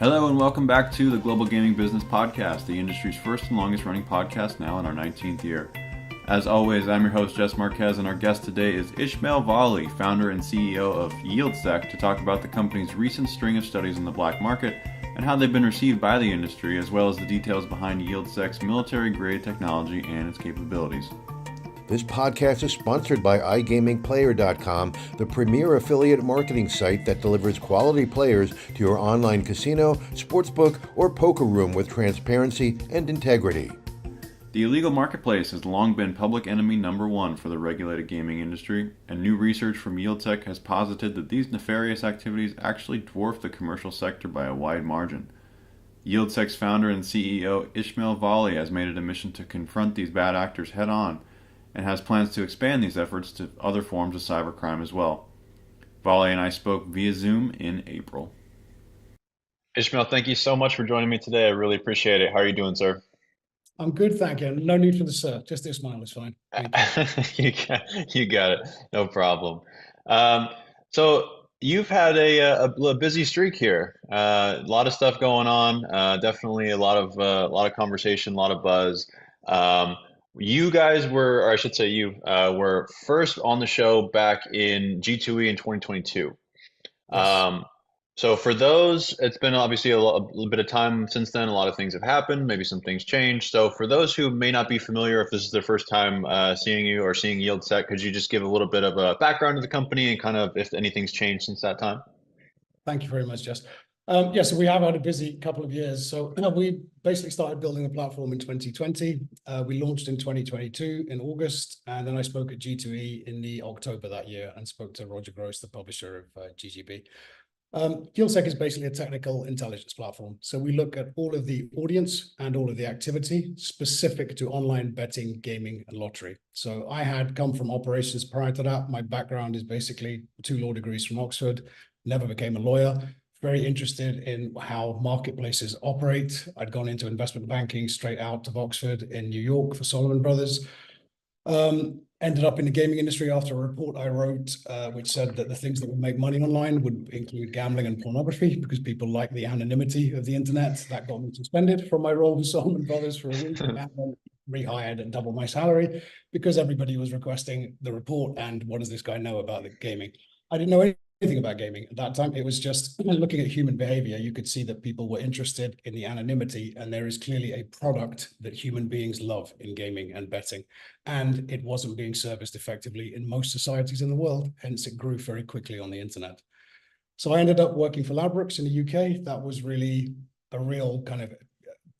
Hello and welcome back to the Global Gaming Business Podcast, the industry's first and longest running podcast now in our 19th year. As always, I'm your host, Jess Marquez, and our guest today is Ismail Vali, founder and CEO of YieldSec, to talk about the company's recent string of studies in the black market and how they've been received by the industry, as well as the details behind YieldSec's military-grade technology and its capabilities. This podcast is sponsored by iGamingPlayer.com, the premier affiliate marketing site that delivers quality players to your online casino, sportsbook, or poker room with transparency and integrity. The illegal marketplace has long been public enemy number one for the regulated gaming industry, and new research from YieldSec has posited that these nefarious activities actually dwarf the commercial sector by a wide margin. YieldSec's founder and CEO Ismail Vali has made it a mission to confront these bad actors head on, and has plans to expand these efforts to other forms of cybercrime as well. Vali and I spoke via Zoom in April. Ishmael, thank you so much for joining me today. I really appreciate it. How are you doing, sir? I'm good, thank you. No need for the sir. Just Ismail is fine. You got it. No problem. So you've had a busy streak here. A lot of stuff going on. Definitely a lot of conversation, a lot of buzz. You guys were, or I should say you, were first on the show back in G2E in 2022. Yes. So for those, it's been obviously a little bit of time since then. A lot of things have happened. Maybe some things changed. So for those who may not be familiar, if this is their first time seeing you or seeing YieldSec, could you just give a little bit of a background of the company and kind of if anything's changed since that time? Thank you very much, Jess. Yes, we have had a busy couple of years. So we basically started building the platform in 2020. We launched in 2022 in August, and then I spoke at G2E in the October that year and spoke to Roger Gros, the publisher of GGB. YieldSec is basically a technical intelligence platform. So we look at all of the audience and all of the activity specific to online betting, gaming, and lottery. So I had come from operations prior to that. My background is basically 2 law degrees from Oxford, never became a lawyer. Very interested in how marketplaces operate. I'd gone into investment banking straight out of Oxford in New York for Solomon Brothers. Ended up in the gaming industry after a report I wrote, which said that the things that would make money online would include gambling and pornography because people like the anonymity of the internet. That got me suspended from my role with Solomon Brothers for a week and then rehired at double my salary because everybody was requesting the report and what does this guy know about the gaming? I didn't know anything about gaming at that time. It was just looking at human behavior. You could see that people were interested in the anonymity, and there is clearly a product that human beings love in gaming and betting, and it wasn't being serviced effectively in most societies in the world. Hence, it grew very quickly on the internet. So I ended up working for Ladbrokes in the UK. That was really a real kind of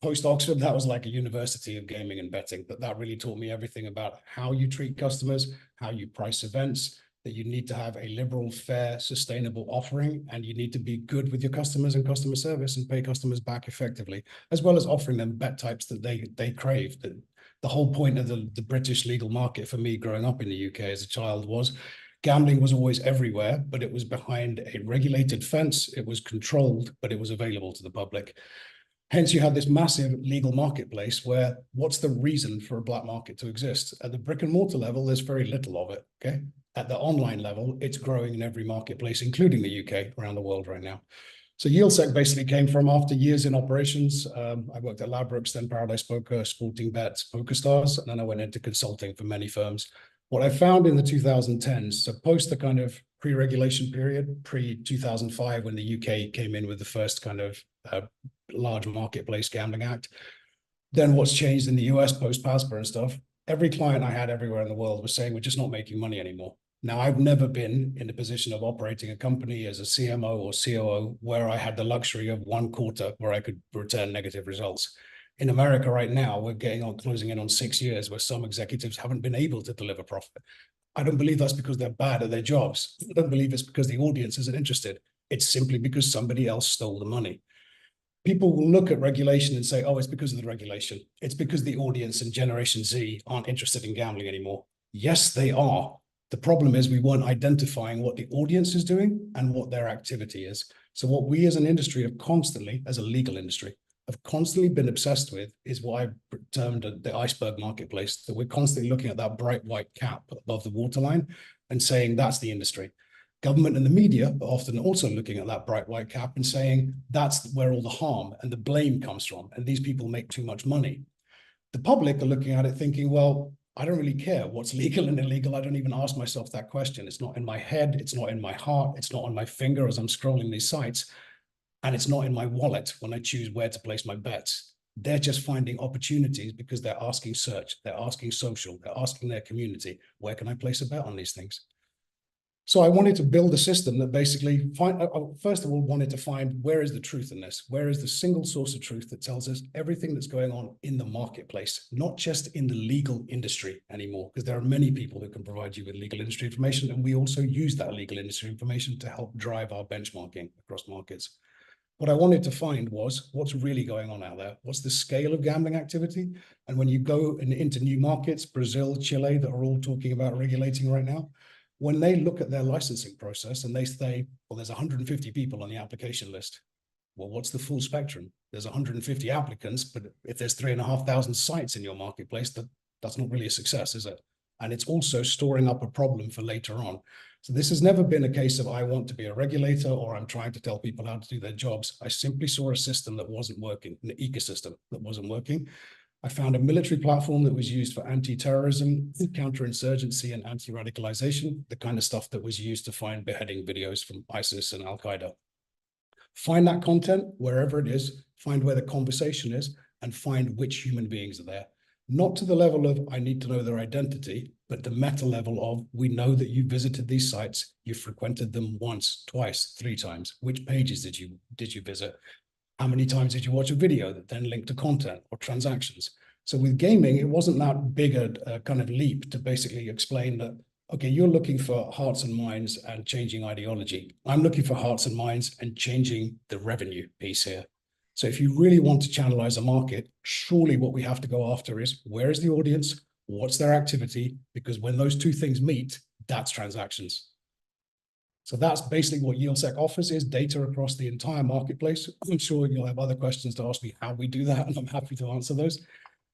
post-Oxford. That was like a university of gaming and betting. But that really taught me everything about how you treat customers, how you price events, that you need to have a liberal, fair, sustainable offering, and you need to be good with your customers and customer service and pay customers back effectively, as well as offering them bet types that they crave. The whole point of the British legal market for me growing up in the UK as a child was gambling was always everywhere, but it was behind a regulated fence. It was controlled, but it was available to the public. Hence, you had this massive legal marketplace where what's the reason for a black market to exist? At the brick and mortar level, there's very little of it, okay? At the online level, it's growing in every marketplace, including the UK, around the world right now. So YieldSec basically came from after years in operations. I worked at Ladbrokes, then Paradise Poker, Sporting Bets, PokerStars, and then I went into consulting for many firms. What I found in the 2010s, so post the kind of pre-regulation period, pre-2005, when the UK came in with the first kind of large marketplace gambling act, then what's changed in the US post-PASPA and stuff, every client I had everywhere in the world was saying, we're just not making money anymore. Now, I've never been in the position of operating a company as a CMO or COO where I had the luxury of one quarter where I could return negative results. In America right now, we're closing in on 6 years where some executives haven't been able to deliver profit. I don't believe that's because they're bad at their jobs. I don't believe it's because the audience isn't interested. It's simply because somebody else stole the money. People will look at regulation and say, oh, it's because of the regulation. It's because the audience and Generation Z aren't interested in gambling anymore. Yes, they are. The problem is we weren't identifying what the audience is doing and what their activity is. So what we as an industry have constantly, as a legal industry, have constantly been obsessed with is what I've termed the iceberg marketplace, that we're constantly looking at that bright white cap above the waterline and saying that's the industry. Government and the media are often also looking at that bright white cap and saying that's where all the harm and the blame comes from, and these people make too much money. The public are looking at it thinking, well, I don't really care what's legal and illegal. I don't even ask myself that question. It's not in my head. It's not in my heart. It's not on my finger as I'm scrolling these sites. And it's not in my wallet when I choose where to place my bets. They're just finding opportunities because they're asking search, they're asking social, they're asking their community, where can I place a bet on these things? So I wanted to build a system that basically, first of all, wanted to find where is the truth in this? Where is the single source of truth that tells us everything that's going on in the marketplace, not just in the legal industry anymore, because there are many people who can provide you with legal industry information, and we also use that legal industry information to help drive our benchmarking across markets. What I wanted to find was what's really going on out there. What's the scale of gambling activity? And when you go into new markets, Brazil, Chile, that are all talking about regulating right now, when they look at their licensing process and they say, well, there's 150 people on the application list. Well, what's the full spectrum? There's 150 applicants, but if there's 3,500 sites in your marketplace, that's not really a success, is it? And it's also storing up a problem for later on. So this has never been a case of I want to be a regulator or I'm trying to tell people how to do their jobs. I simply saw a system that wasn't working, an ecosystem that wasn't working. I found a military platform that was used for anti-terrorism, counterinsurgency, and anti-radicalization, the kind of stuff that was used to find beheading videos from ISIS and Al-Qaeda. Find that content wherever it is, find where the conversation is, and find which human beings are there. Not to the level of, I need to know their identity, but the meta level of, we know that you visited these sites, you frequented them once, twice, 3 times. Which pages did you visit? How many times did you watch a video that then linked to content or transactions? So with gaming, it wasn't that big a kind of leap to basically explain that, okay, you're looking for hearts and minds and changing ideology. I'm looking for hearts and minds and changing the revenue piece here. So if you really want to channelize a market, surely what we have to go after is where is the audience? What's their activity? Because when those two things meet, that's transactions. So that's basically what YieldSec offers, is data across the entire marketplace. I'm sure you'll have other questions to ask me how we do that, and I'm happy to answer those.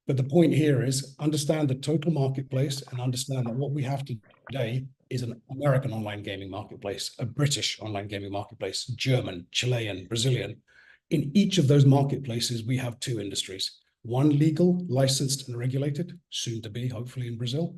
But the point here is understand the total marketplace and understand that what we have today is an American online gaming marketplace, a British online gaming marketplace, German, Chilean, Brazilian. In each of those marketplaces, we have 2 industries, one legal, licensed and regulated, soon to be, hopefully in Brazil,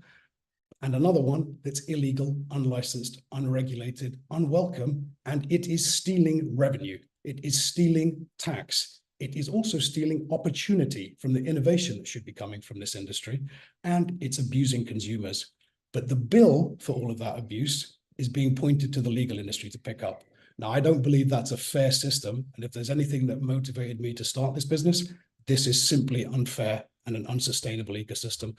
and another one that's illegal, unlicensed, unregulated, unwelcome, and it is stealing revenue. It is stealing tax. It is also stealing opportunity from the innovation that should be coming from this industry, and it's abusing consumers. But the bill for all of that abuse is being pointed to the legal industry to pick up. Now, I don't believe that's a fair system, and if there's anything that motivated me to start this business, this is simply unfair and an unsustainable ecosystem.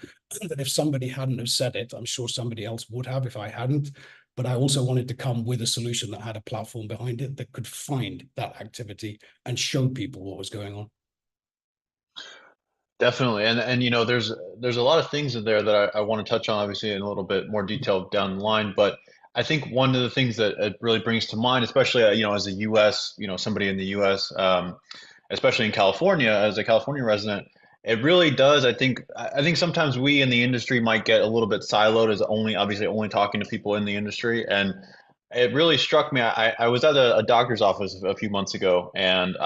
That if somebody hadn't have said it, I'm sure somebody else would have if I hadn't. But I also wanted to come with a solution that had a platform behind it that could find that activity and show people what was going on. Definitely, and you know, there's a lot of things in there that I want to touch on, obviously, in a little bit more detail down the line. But I think one of the things that it really brings to mind, especially you know, as a U.S., you know, somebody in the U.S., especially in California, as a California resident, it really does. I think sometimes we in the industry might get a little bit siloed as obviously only talking to people in the industry, and it really struck me. I was at a doctor's office a few months ago, and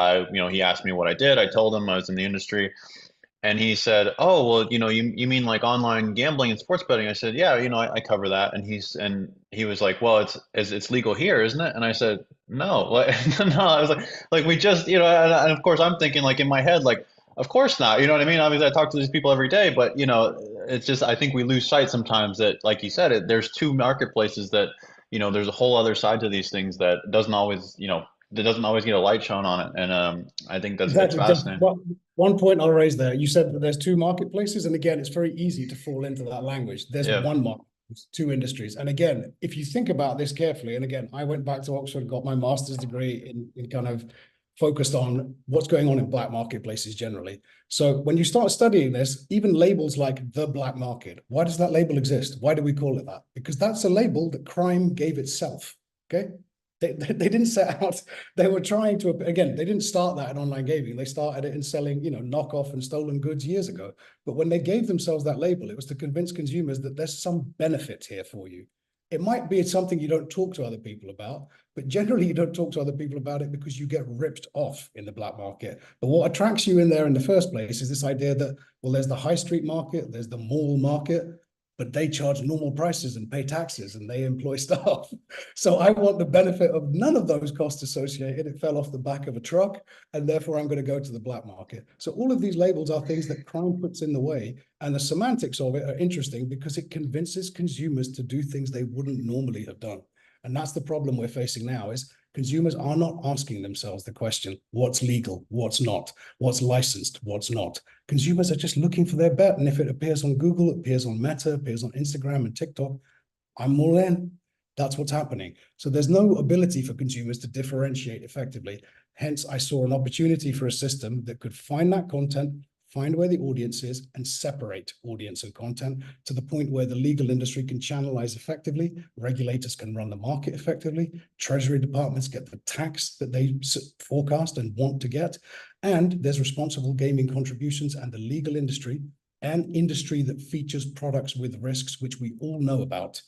he asked me what I did. I told him I was in the industry. And he said, "Oh, well, you know, you mean like online gambling and sports betting?" I said, "Yeah, you know, I cover that." And he was like, "Well, it's legal here, isn't it?" And I said, "No, like, no." I was like we just, you know, and of course I'm thinking like in my head, like, of course not. You know what I mean? Obviously, I talk to these people every day, but you know, it's just I think we lose sight sometimes that, like you said, there's 2 marketplaces that, you know, there's a whole other side to these things that doesn't always, you know, that doesn't always get a light shown on it. And I think that's Exactly. fascinating. One point I'll raise there, you said that there's 2 marketplaces, and again, it's very easy to fall into that language. There's Yeah. one market, 2 industries. And again, if you think about this carefully, and again, I went back to Oxford, got my master's degree in kind of focused on what's going on in black marketplaces generally. So when you start studying this, even labels like the black market, why does that label exist? Why do we call it that? Because that's a label that crime gave itself, okay? They didn't set out, they were trying to, again, they didn't start that in online gaming. They started it in selling, you know, knockoff and stolen goods years ago. But when they gave themselves that label, it was to convince consumers that there's some benefit here for you. It might be something you don't talk to other people about, but generally you don't talk to other people about it because you get ripped off in the black market. But what attracts you in there in the first place is this idea that, well, there's the high street market, there's the mall market, but they charge normal prices and pay taxes and they employ staff. So I want the benefit of none of those costs associated. It fell off the back of a truck, and therefore I'm going to go to the black market. So all of these labels are things that crime puts in the way, and the semantics of it are interesting because it convinces consumers to do things they wouldn't normally have done. And that's the problem we're facing now, is consumers are not asking themselves the question, what's legal, what's not, what's licensed, what's not. Consumers are just looking for their bet. And if it appears on Google, it appears on Meta, appears on Instagram and TikTok, I'm all in. That's what's happening. So there's no ability for consumers to differentiate effectively. Hence, I saw an opportunity for a system that could find that content, find where the audience is, and separate audience and content to the point where the legal industry can channelize effectively, regulators can run the market effectively, treasury departments get the tax that they forecast and want to get, and there's responsible gaming contributions, and the legal industry, an industry that features products with risks, which we all know about,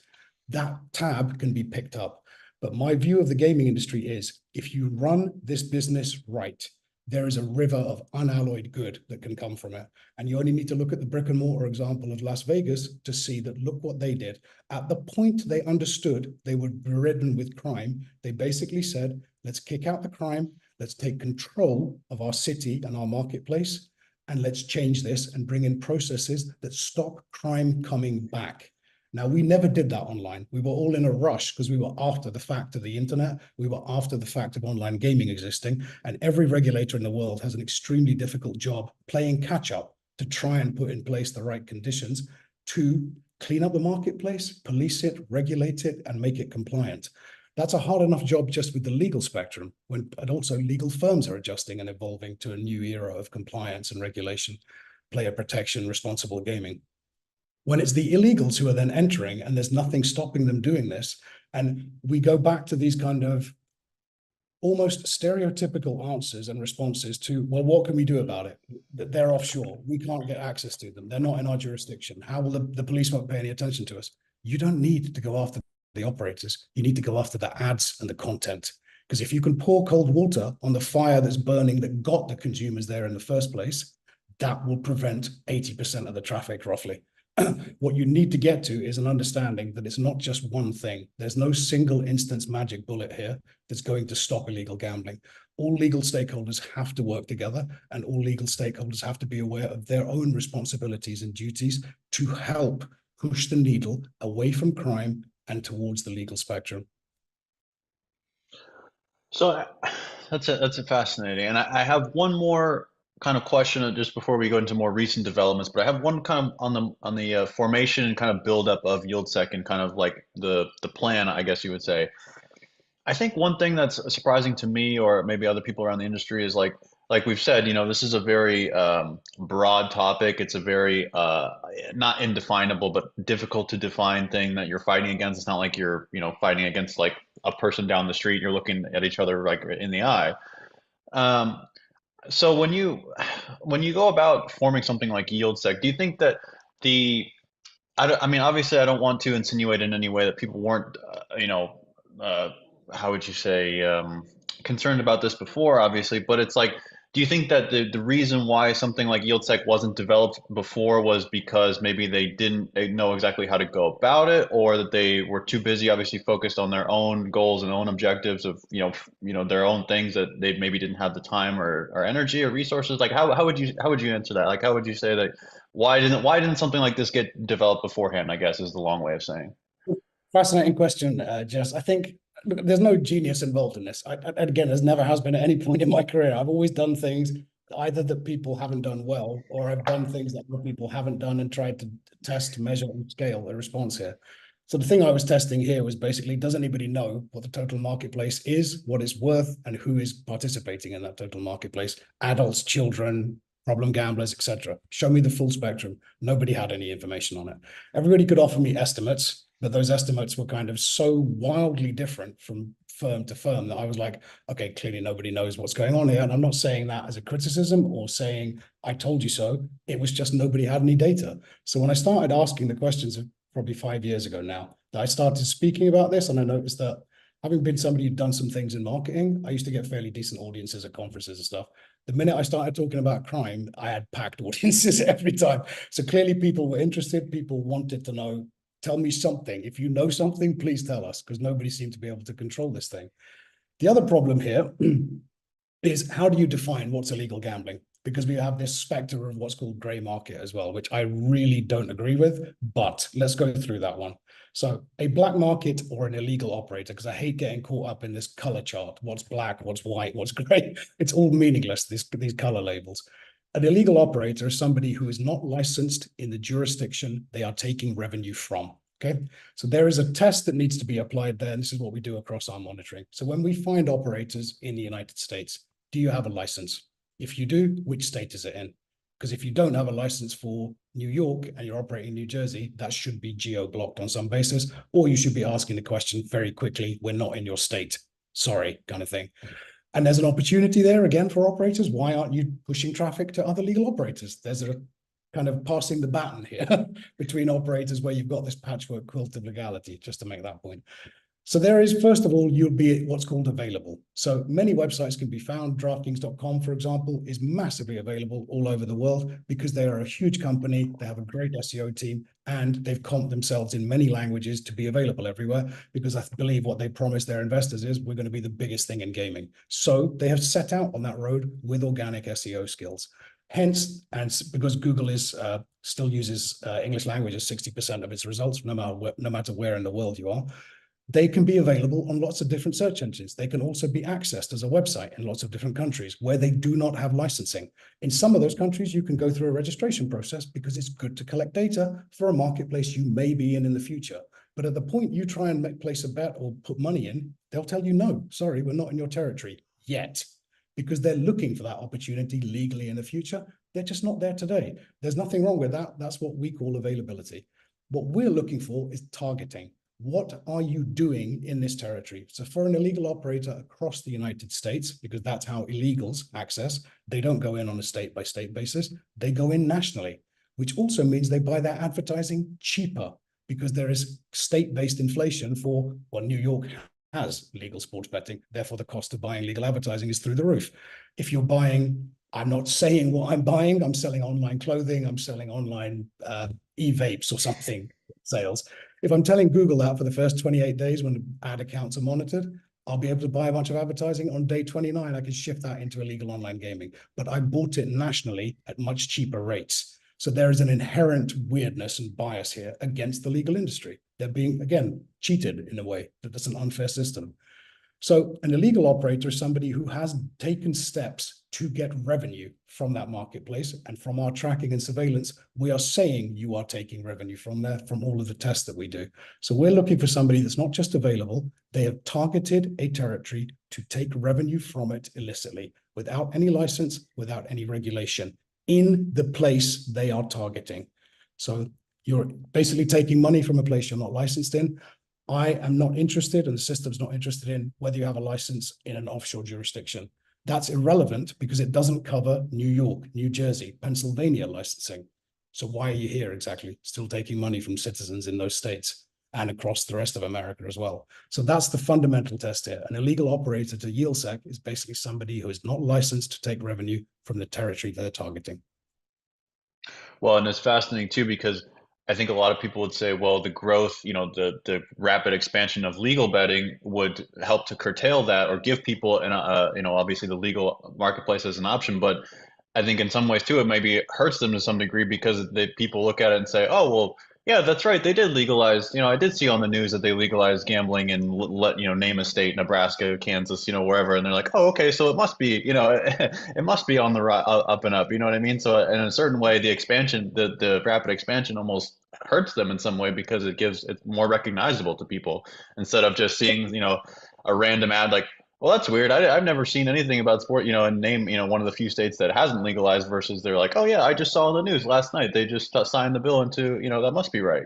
that tab can be picked up. But my view of the gaming industry is, if you run this business right, there is a river of unalloyed good that can come from it. And you only need to look at the brick and mortar example of Las Vegas to see that, look what they did. At the point they understood they were burdened with crime, they basically said, let's kick out the crime, let's take control of our city and our marketplace, and let's change this and bring in processes that stop crime coming back. Now, we never did that online. We were all in a rush because we were after the fact of the internet. We were after the fact of online gaming existing. And every regulator in the world has an extremely difficult job playing catch up to try and put in place the right conditions to clean up the marketplace, police it, regulate it, and make it compliant. That's a hard enough job just with the legal spectrum, and also legal firms are adjusting and evolving to a new era of compliance and regulation, player protection, responsible gaming. When it's the illegals who are then entering and there's nothing stopping them doing this, and we go back to these kind of almost stereotypical answers and responses to, well, what can we do about it? They're offshore. We can't get access to them. They're not in our jurisdiction. How will the police won't pay any attention to us? You don't need to go after the operators. You need to go after the ads and the content. Because if you can pour cold water on the fire that's burning that got the consumers there in the first place, that will prevent 80% of the traffic roughly. What you need to get to is an understanding that it's not just one thing. There's no single instance magic bullet here that's going to stop illegal gambling. All legal stakeholders have to work together, and all legal stakeholders have to be aware of their own responsibilities and duties to help push the needle away from crime and towards the legal spectrum. So that's fascinating, and I have one more kind of question just before we go into more recent developments. But I have one kind of on the formation and kind of buildup of YieldSec and kind of like the plan, I guess you would say. I think one thing that's surprising to me, or maybe other people around the industry, is like we've said, this is a very broad topic. It's a very not indefinable, but difficult to define thing that you're fighting against. It's not like you're fighting against like a person down the street. You're looking at each other like in the eye. So when you go about forming something like YieldSec, do you think that I mean, obviously, I don't want to insinuate in any way that people weren't, how would you say, concerned about this before, obviously, but it's like, do you think that the reason why something like YieldSec wasn't developed before was because maybe they didn't know exactly how to go about it, or that they were too busy, obviously focused on their own goals and own objectives of their own things, that they maybe didn't have the time or energy or resources? Like how would you answer that? Like how would you say that why didn't something like this get developed beforehand, I guess, is the long way of saying. Fascinating question, Jess. I think, look, there's no genius involved in this. Again, there's never has been at any point in my career. I've always done things either that people haven't done well, or I've done things that other people haven't done and tried to test, measure, and scale a response here. So the thing I was testing here was basically, does anybody know what the total marketplace is, what it's worth, and who is participating in that total marketplace? Adults, children, problem gamblers, etc. Show me the full spectrum. Nobody had any information on it. Everybody could offer me estimates, but those estimates were kind of so wildly different from firm to firm that I was like, okay, clearly nobody knows what's going on here. And I'm not saying that as a criticism or saying, I told you so. It was just nobody had any data. So when I started asking the questions of, probably 5 years ago now, that I started speaking about this. And I noticed that having been somebody who'd done some things in marketing, I used to get fairly decent audiences at conferences and stuff. The minute I started talking about crime, I had packed audiences every time. So clearly people were interested. People wanted to know, tell me something. If you know something, please tell us, because nobody seemed to be able to control this thing. The other problem here is, how do you define what's illegal gambling? Because we have this specter of what's called gray market as well, which I really don't agree with, but let's go through that one. So a black market or an illegal operator, because I hate getting caught up in this color chart, what's black, what's white, what's gray. It's all meaningless, these color labels. An illegal operator is somebody who is not licensed in the jurisdiction they are taking revenue from. Okay, so there is a test that needs to be applied there, and this is what we do across our monitoring. So when we find operators in the United States, do you have a license? If you do, which state is it in? Because if you don't have a license for New York and you're operating in New Jersey, that should be geo-blocked on some basis, or you should be asking the question very quickly, we're not in your state, sorry, kind of thing. And there's an opportunity there again for operators. Why aren't you pushing traffic to other legal operators? There's a kind of passing the baton here between operators where you've got this patchwork quilt of legality, just to make that point. So there is, first of all, you'll be what's called available. So many websites can be found. DraftKings.com, for example, is massively available all over the world because they are a huge company. They have a great SEO team, and they've comped themselves in many languages to be available everywhere, because I believe what they promise their investors is, we're going to be the biggest thing in gaming. So they have set out on that road with organic SEO skills. Hence, and because Google is still uses English language as 60% of its results, no matter where in the world you are, they can be available on lots of different search engines. They can also be accessed as a website in lots of different countries where they do not have licensing. In some of those countries, you can go through a registration process because it's good to collect data for a marketplace you may be in the future. But at the point you try and place a bet or put money in, they'll tell you, no, sorry, we're not in your territory yet, because they're looking for that opportunity legally in the future. They're just not there today. There's nothing wrong with that. That's what we call availability. What we're looking for is targeting. What are you doing in this territory? So for an illegal operator across the United States, because that's how illegals access, they don't go in on a state-by-state basis. They go in nationally, which also means they buy their advertising cheaper, because there is state-based inflation for, well, New York has legal sports betting. Therefore, the cost of buying legal advertising is through the roof. If you're buying, I'm not saying what I'm buying. I'm selling online clothing. I'm selling online e-vapes or something sales. If I'm telling Google that for the first 28 days when ad accounts are monitored, I'll be able to buy a bunch of advertising. On day 29, I can shift that into illegal online gaming. But I bought it nationally at much cheaper rates. So there is an inherent weirdness and bias here against the legal industry. They're being, again, cheated in a way. That's an unfair system. So an illegal operator is somebody who has taken steps to get revenue from that marketplace. And from our tracking and surveillance, we are saying you are taking revenue from there, from all of the tests that we do. So we're looking for somebody that's not just available, they have targeted a territory to take revenue from it illicitly, without any license, without any regulation, in the place they are targeting. So you're basically taking money from a place you're not licensed in. I am not interested, and the system's not interested in, whether you have a license in an offshore jurisdiction. That's irrelevant because it doesn't cover New York, New Jersey, Pennsylvania licensing. So why are you here exactly? Still taking money from citizens in those states and across the rest of America as well. So that's the fundamental test here. An illegal operator to YieldSec is basically somebody who is not licensed to take revenue from the territory they're targeting. Well, and it's fascinating too, because I think a lot of people would say, well, the growth, the rapid expansion of legal betting would help to curtail that, or give people obviously the legal marketplace as an option. But I think in some ways too, it maybe hurts them to some degree, because people look at it and say, oh, well, yeah, that's right, they did legalize. I did see on the news that they legalized gambling and name a state, Nebraska, Kansas, wherever, and they're like, oh, okay, so it must be, it must be on the up and up. You know what I mean? So in a certain way, the expansion, the rapid expansion, almost hurts them in some way, because it's more recognizable to people, instead of just seeing a random ad like, well, that's weird, I've never seen anything about sport, and name one of the few states that hasn't legalized, versus they're like, oh yeah, I just saw in the news last night they just signed the bill into, that must be right.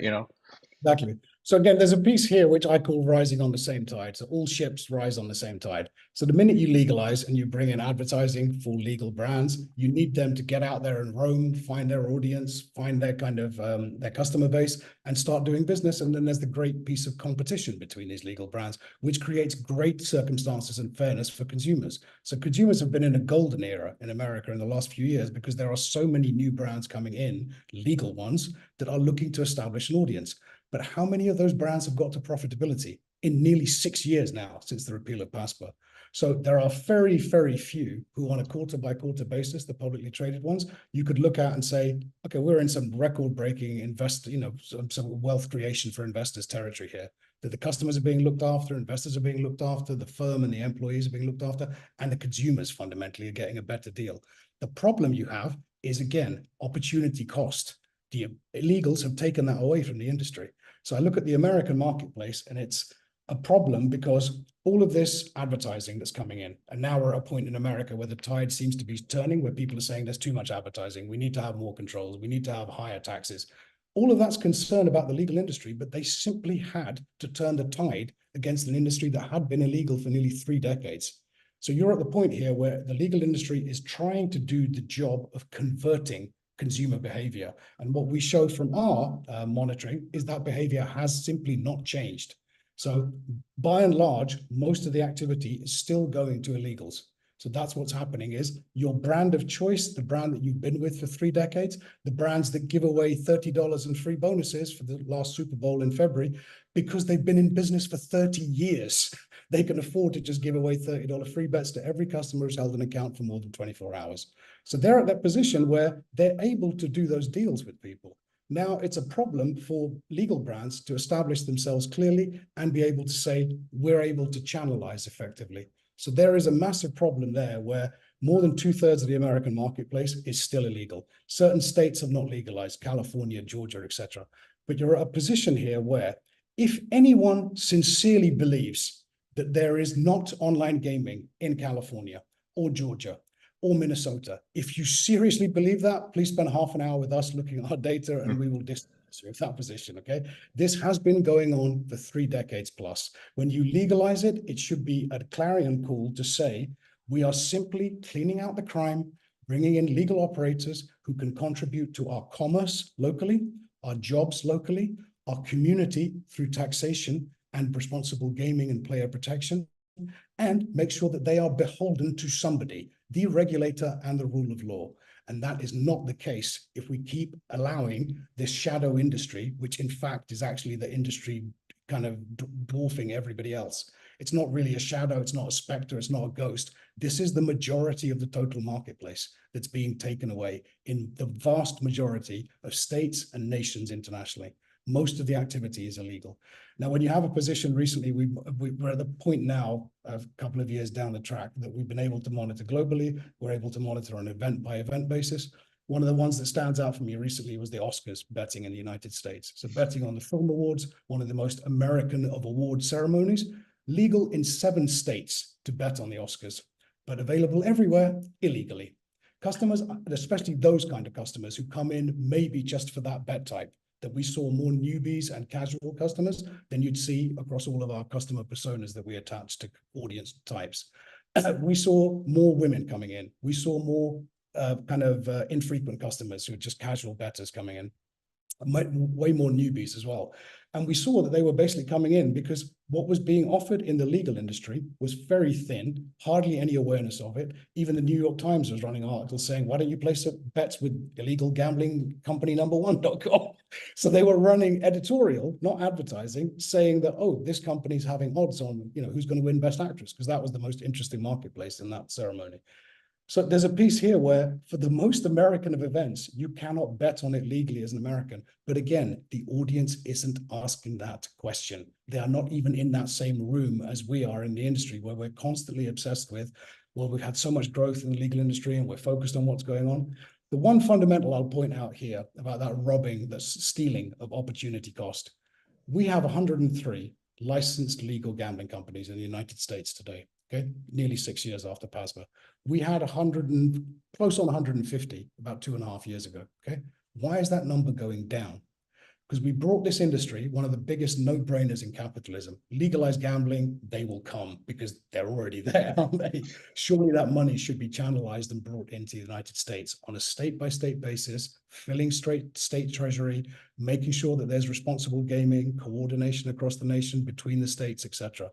Exactly. So again, there's a piece here which I call rising on the same tide. So all ships rise on the same tide. So the minute you legalize and you bring in advertising for legal brands, you need them to get out there and roam, find their audience, find their kind of their customer base, and start doing business. And then there's the great piece of competition between these legal brands, which creates great circumstances and fairness for consumers. So consumers have been in a golden era in America in the last few years because there are so many new brands coming in, legal ones, that are looking to establish an audience. But how many of those brands have got to profitability in nearly 6 years now since the repeal of PASPA? So there are very, very few who on a quarter by quarter basis, the publicly traded ones, you could look at and say, okay, we're in some record breaking some wealth creation for investors territory here, that the customers are being looked after, investors are being looked after, the firm and the employees are being looked after, and the consumers fundamentally are getting a better deal. The problem you have is, again, opportunity cost. The illegals have taken that away from the industry. So I look at the American marketplace and it's a problem because all of this advertising that's coming in, and now we're at a point in America where the tide seems to be turning, where people are saying there's too much advertising, we need to have more controls, we need to have higher taxes. All of that's concern about the legal industry, but they simply had to turn the tide against an industry that had been illegal for nearly 3 decades. So you're at the point here where the legal industry is trying to do the job of converting consumer behavior. And what we show from our monitoring is that behavior has simply not changed. So by and large, most of the activity is still going to illegals. So that's what's happening is your brand of choice, the brand that you've been with for 3 decades, the brands that give away $30 in free bonuses for the last Super Bowl in February, because they've been in business for 30 years, they can afford to just give away $30 free bets to every customer who's held an account for more than 24 hours. So they're at that position where they're able to do those deals with people. Now it's a problem for legal brands to establish themselves clearly and be able to say, we're able to channelize effectively. So there is a massive problem there where more than 2/3 of the American marketplace is still illegal. Certain states have not legalized, California, Georgia, etc. But you're at a position here where if anyone sincerely believes that there is not online gaming in California or Georgia or Minnesota, if you seriously believe that, please spend half an hour with us looking at our data and we will distance you of that position, okay? This has been going on for 3 decades plus. When you legalize it, it should be a clarion call to say, we are simply cleaning out the crime, bringing in legal operators who can contribute to our commerce locally, our jobs locally, our community through taxation and responsible gaming and player protection, and make sure that they are beholden to somebody, the regulator and the rule of law. And that is not the case if we keep allowing this shadow industry, which in fact is actually the industry kind of dwarfing everybody else. It's not really a shadow, it's not a specter, it's not a ghost. This is the majority of the total marketplace that's being taken away in the vast majority of states and nations internationally. Most of the activity is illegal. Now, when you have a position recently, we're at the point now, a couple of years down the track, that we've been able to monitor globally. We're able to monitor on event by event basis. One of the ones that stands out for me recently was the Oscars betting in the United States. So betting on the film awards, one of the most American of award ceremonies, legal in 7 states to bet on the Oscars, but available everywhere illegally. Customers, especially those kind of customers who come in maybe just for that bet type, that we saw more newbies and casual customers than you'd see across all of our customer personas that we attach to audience types. We saw more women coming in. We saw more infrequent customers who are just casual bettors coming in. Way more newbies as well. And we saw that they were basically coming in because what was being offered in the legal industry was very thin, hardly any awareness of it. Even the New York Times was running articles saying, why don't you place bets with illegal gambling company number1.com? So they were running editorial, not advertising, saying that, oh, this company's having odds on, who's going to win Best Actress, because that was the most interesting marketplace in that ceremony. So there's a piece here where for the most American of events, you cannot bet on it legally as an American. But again, the audience isn't asking that question. They are not even in that same room as we are in the industry, where we're constantly obsessed with, well, we've had so much growth in the legal industry and we're focused on what's going on. The one fundamental I'll point out here about that robbing, that stealing of opportunity cost, we have 103 licensed legal gambling companies in the United States today. Okay, nearly 6 years after PASPA. We had close on 150 about 2.5 years ago. Okay, why is that number going down? because we brought this industry, one of the biggest no-brainers in capitalism. Legalize gambling, they will come because they're already there, aren't they? Surely that money should be channelized and brought into the United States on a state-by-state basis, filling straight state treasury, making sure that there's responsible gaming, coordination across the nation between the states, etc.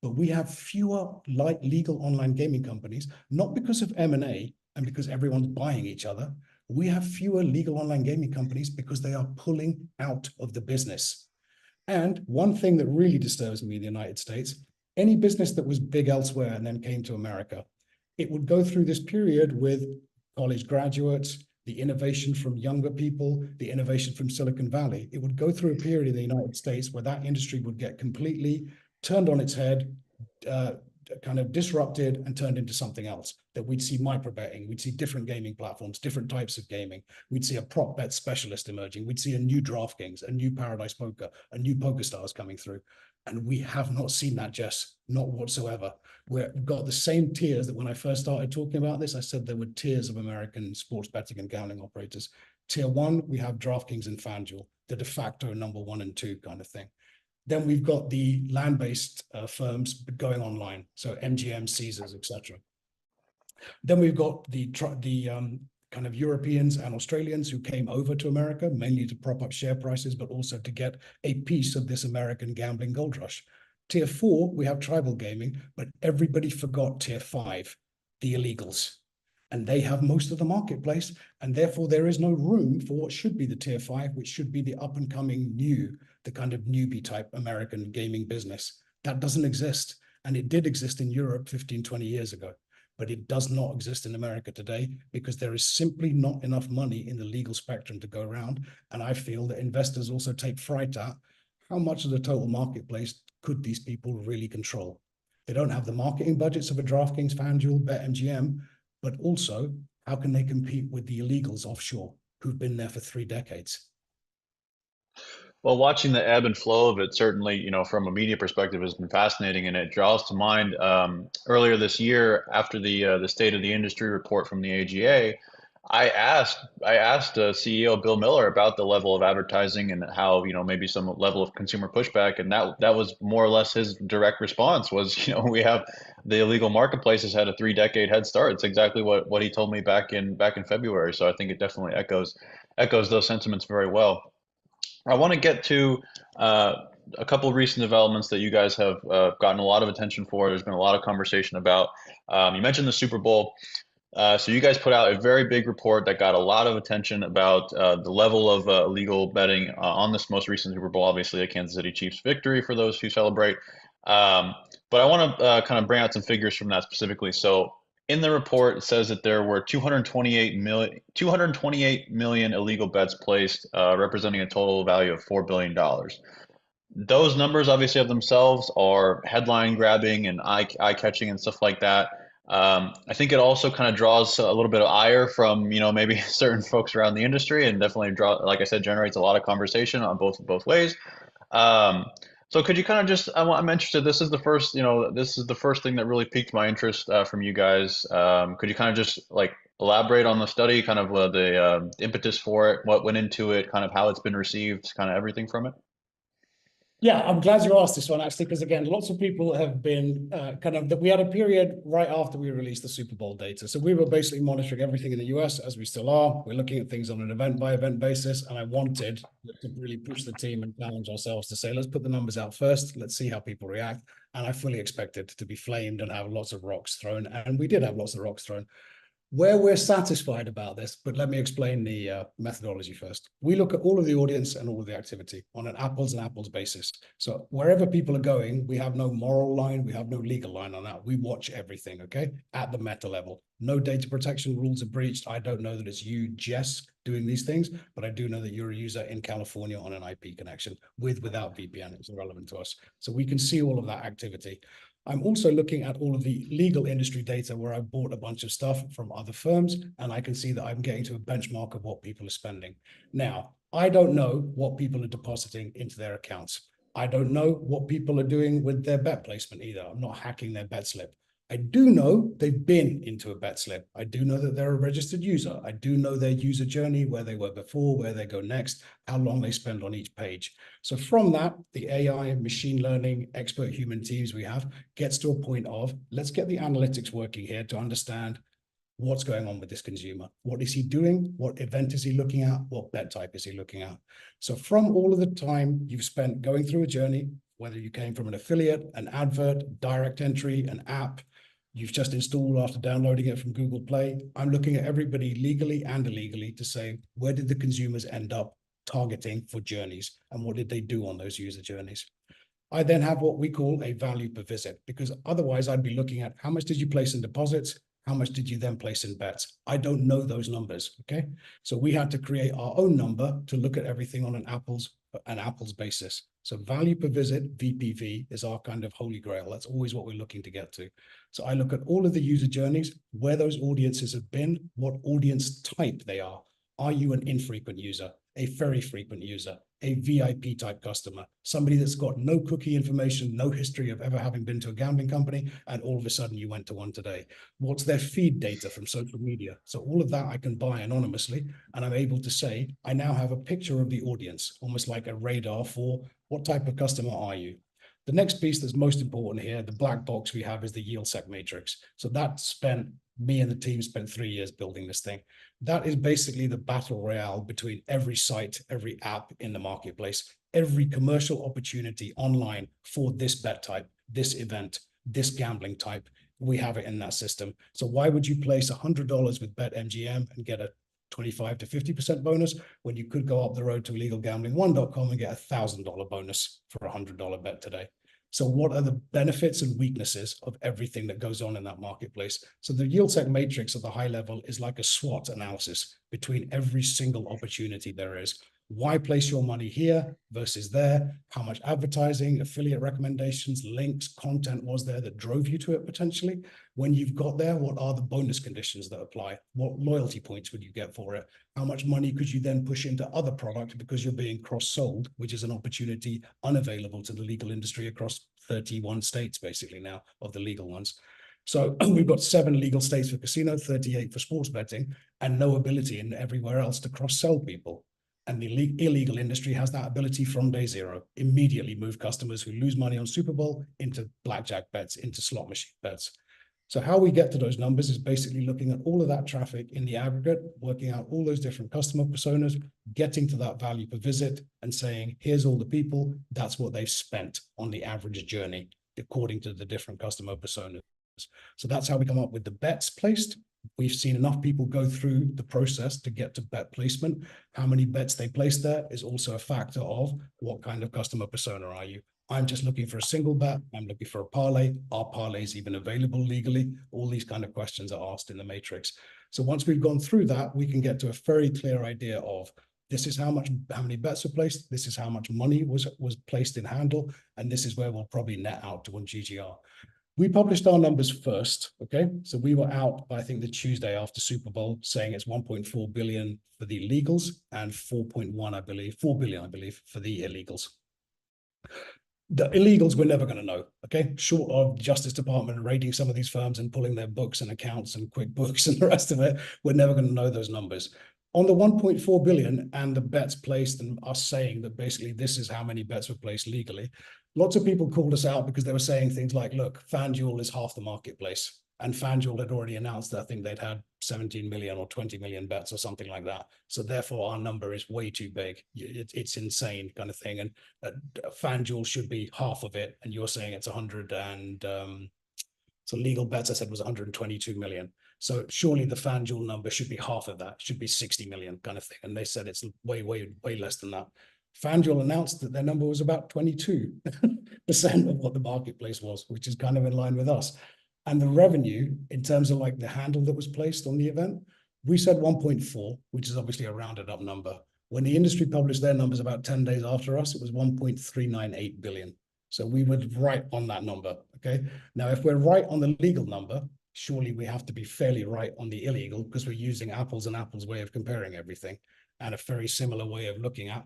But we have fewer legal online gaming companies, not because of M&A and because everyone's buying each other. We have fewer legal online gaming companies because they are pulling out of the business. And one thing that really disturbs me in the United States, any business that was big elsewhere and then came to America, it would go through this period with college graduates, the innovation from younger people, the innovation from Silicon Valley. It would go through a period in the United States where that industry would get completely turned on its head, kind of disrupted and turned into something else, that we'd see micro betting, we'd see different gaming platforms, different types of gaming. We'd see a prop bet specialist emerging. We'd see a new DraftKings, a new Paradise Poker, a new PokerStars coming through. And we have not seen that, Jess, not whatsoever. We've got the same tiers that when I first started talking about this, I said there were tiers of American sports betting and gambling operators. Tier 1, we have DraftKings and FanDuel, the de facto number 1 and 2 kind of thing. Then we've got the land-based firms going online, so MGM, Caesars, etc. Then we've got the kind of Europeans and Australians who came over to America, mainly to prop up share prices, but also to get a piece of this American gambling gold rush. Tier 4, we have tribal gaming, but everybody forgot Tier 5, the illegals. And they have most of the marketplace, and therefore there is no room for what should be the Tier 5, which should be the up-and-coming the kind of newbie type American gaming business. That doesn't exist. And it did exist in Europe 15, 20 years ago, but it does not exist in America today because there is simply not enough money in the legal spectrum to go around. And I feel that investors also take fright at how much of the total marketplace could these people really control? They don't have the marketing budgets of a DraftKings, FanDuel, BetMGM, but also how can they compete with the illegals offshore who've been there for 3 decades? Well, watching the ebb and flow of it, certainly, from a media perspective, has been fascinating, and it draws to mind earlier this year, after the state of the industry report from the AGA, I asked CEO Bill Miller about the level of advertising and how maybe some level of consumer pushback, and that was more or less his direct response was we have the illegal marketplaces had a 3-decade head start. It's exactly what he told me back in February. So I think it definitely echoes those sentiments very well. I want to get to a couple of recent developments that you guys have gotten a lot of attention for. There's been a lot of conversation about. You mentioned the Super Bowl. So you guys put out a very big report that got a lot of attention about the level of illegal betting on this most recent Super Bowl, obviously a Kansas City Chiefs victory for those who celebrate. But I want to kind of bring out some figures from that specifically. So in the report, it says that there were 228 million illegal bets placed, representing a total value of $4 billion. Those numbers obviously of themselves are headline grabbing and eye-catching and stuff like that. I think it also kind of draws a little bit of ire from, maybe certain folks around the industry, and definitely like I said, generates a lot of conversation on both ways. So could you kind of just, I'm interested, this is the first thing that really piqued my interest from you guys. Could you kind of just elaborate on the study, kind of the impetus for it, what went into it, kind of how it's been received, kind of everything from it? Yeah, I'm glad you asked this one, actually, because again, lots of people have been we had a period right after we released the Super Bowl data. So we were basically monitoring everything in the US, as we still are. We're looking at things on an event by event basis. And I wanted to really push the team and challenge ourselves to say, let's put the numbers out first. Let's see how people react. And I fully expected to be flamed and have lots of rocks thrown. And we did have lots of rocks thrown. Where we're satisfied about this, but let me explain the methodology first. We look at all of the audience and all of the activity on an apples and apples basis. So wherever people are going, we have no moral line, we have no legal line on that. We watch everything, okay, at the meta level. No data protection rules are breached. I don't know that it's you, Jess, doing these things, but I do know that you're a user in California on an IP connection without VPN. It's irrelevant to us. So we can see all of that activity. I'm also looking at all of the legal industry data where I bought a bunch of stuff from other firms, and I can see that I'm getting to a benchmark of what people are spending. Now, I don't know what people are depositing into their accounts. I don't know what people are doing with their bet placement either. I'm not hacking their bet slip. I do know they've been into a bet slip. I do know that they're a registered user. I do know their user journey, where they were before, where they go next, how long they spend on each page. So from that, the AI, machine learning, expert human teams we have gets to a point of, let's get the analytics working here to understand what's going on with this consumer. What is he doing? What event is he looking at? What bet type is he looking at? So from all of the time you've spent going through a journey, whether you came from an affiliate, an advert, direct entry, an app, you've just installed after downloading it from Google Play, I'm looking at everybody legally and illegally to say, where did the consumers end up targeting for journeys? And what did they do on those user journeys? I then have what we call a value per visit, because otherwise I'd be looking at how much did you place in deposits? How much did you then place in bets? I don't know those numbers, okay? So we had to create our own number to look at everything on an apples basis. So value per visit, VPV, is our kind of holy grail. That's always what we're looking to get to. So I look at all of the user journeys, where those audiences have been, what audience type they are. Are you an infrequent user, a very frequent user, a VIP type customer, somebody that's got no cookie information, no history of ever having been to a gambling company, and all of a sudden you went to one today? What's their feed data from social media? So all of that I can buy anonymously, and I'm able to say, I now have a picture of the audience, almost like a radar for what type of customer are you? The next piece that's most important here, the black box we have, is the YieldSec matrix. So me and the team spent 3 years building this thing. That is basically the battle royale between every site, every app in the marketplace, every commercial opportunity online for this bet type, this event, this gambling type. We have it in that system. So why would you place $100 with BetMGM and get a 25 to 50% bonus when you could go up the road to illegalgambling1.com and get $1,000 bonus for a $100 bet today? So what are the benefits and weaknesses of everything that goes on in that marketplace? So the YieldSec matrix at the high level is like a SWOT analysis between every single opportunity there is. Why place your money here versus there? How much advertising, affiliate recommendations, links, content was there that drove you to it potentially? When you've got there, what are the bonus conditions that apply? What loyalty points would you get for it? How much money could you then push into other product because you're being cross-sold, which is an opportunity unavailable to the legal industry across 31 states basically now of the legal ones. So we've got 7 legal states for casino, 38 for sports betting, and no ability in everywhere else to cross-sell people. And the illegal industry has that ability from day zero, immediately move customers who lose money on Super Bowl into blackjack bets, into slot machine bets. So how we get to those numbers is basically looking at all of that traffic in the aggregate, working out all those different customer personas, getting to that value per visit and saying, here's all the people, that's what they've spent on the average journey, according to the different customer personas. So that's how we come up with the bets placed. We've seen enough people go through the process to get to bet placement. How many bets they place there is also a factor of what kind of customer persona are you. I'm just looking for a single bet. I'm looking for a parlay. Are parlays even available legally? All these kind of questions are asked in the matrix. So once we've gone through that, we can get to a very clear idea of this is how many bets were placed. This is how much money was placed in handle. And this is where we'll probably net out to on GGR. We published our numbers first, okay? So we were out, I think, the Tuesday after Super Bowl saying it's 1.4 billion for the illegals and 4.1, I believe, 4 billion, I believe, for the illegals. The illegals we're never going to know, okay? Short of Justice Department raiding some of these firms and pulling their books and accounts and QuickBooks and the rest of it, we're never going to know those numbers. On the 1.4 billion and the bets placed and us saying that basically this is how many bets were placed legally, lots of people called us out because they were saying things like, look, FanDuel is half the marketplace. And FanDuel had already announced that I think they'd had 17 million or 20 million bets or something like that. So therefore our number is way too big. It's insane kind of thing. And FanDuel should be half of it. And you're saying it's 100 and so legal bets I said was 122 million. So surely the FanDuel number should be half of that, should be 60 million kind of thing. And they said it's way less than that. FanDuel announced that their number was about 22% of what the marketplace was, which is kind of in line with us. And the revenue, in terms of like the handle that was placed on the event, we said 1.4, which is obviously a rounded up number. When the industry published their numbers about 10 days after us, it was 1.398 billion. So we were right on that number, okay? Now, if we're right on the legal number, surely we have to be fairly right on the illegal because we're using apples and apples way of comparing everything and a very similar way of looking at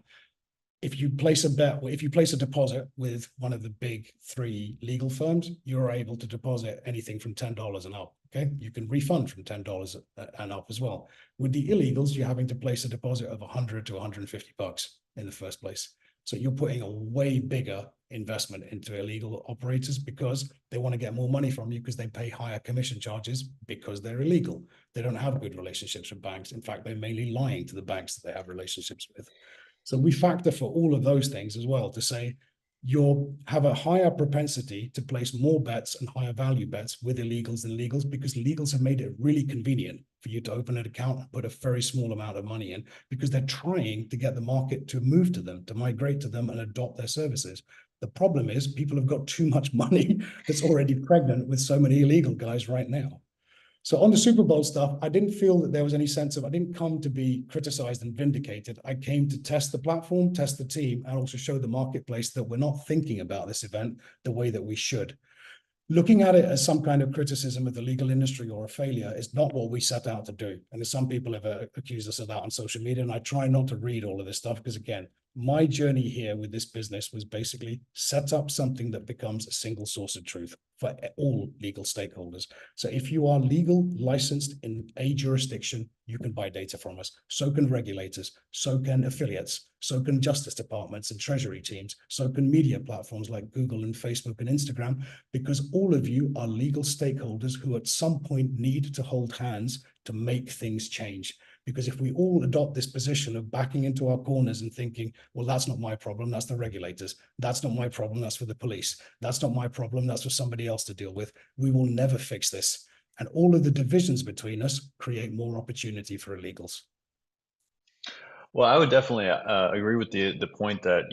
if you place a bet, or if you place a deposit with one of the big 3 legal firms, you're able to deposit anything from $10 and up. Okay, you can refund from $10 and up as well. With the illegals, you're having to place a deposit of 100 to 150 bucks in the first place. So you're putting a way bigger investment into illegal operators because they want to get more money from you because they pay higher commission charges because they're illegal. They don't have good relationships with banks. In fact, they're mainly lying to the banks that they have relationships with. So we factor for all of those things as well to say you'll have a higher propensity to place more bets and higher value bets with illegals than legals, because legals have made it really convenient for you to open an account and put a very small amount of money in, because they're trying to get the market to move to them, to migrate to them and adopt their services. The problem is people have got too much money that's already pregnant with so many illegal guys right now. So on the Super Bowl stuff, I didn't feel that there was any sense of, I didn't come to be criticized and vindicated. I came to test the platform, test the team, and also show the marketplace that we're not thinking about this event the way that we should. Looking at it as some kind of criticism of the legal industry or a failure is not what we set out to do. And some people have accused us of that on social media, and I try not to read all of this stuff because, again, my journey here with this business was basically set up something that becomes a single source of truth for all legal stakeholders. So if you are legal licensed in a jurisdiction, you can buy data from us. So can regulators, so can affiliates, so can justice departments and treasury teams, so can media platforms like Google and Facebook and Instagram, because all of you are legal stakeholders who at some point need to hold hands to make things change. Because if we all adopt this position of backing into our corners and thinking, well, that's not my problem, that's the regulators. That's not my problem, that's for the police. That's not my problem, that's for somebody else to deal with. We will never fix this. And all of the divisions between us create more opportunity for illegals. Well, I would definitely agree with the point that,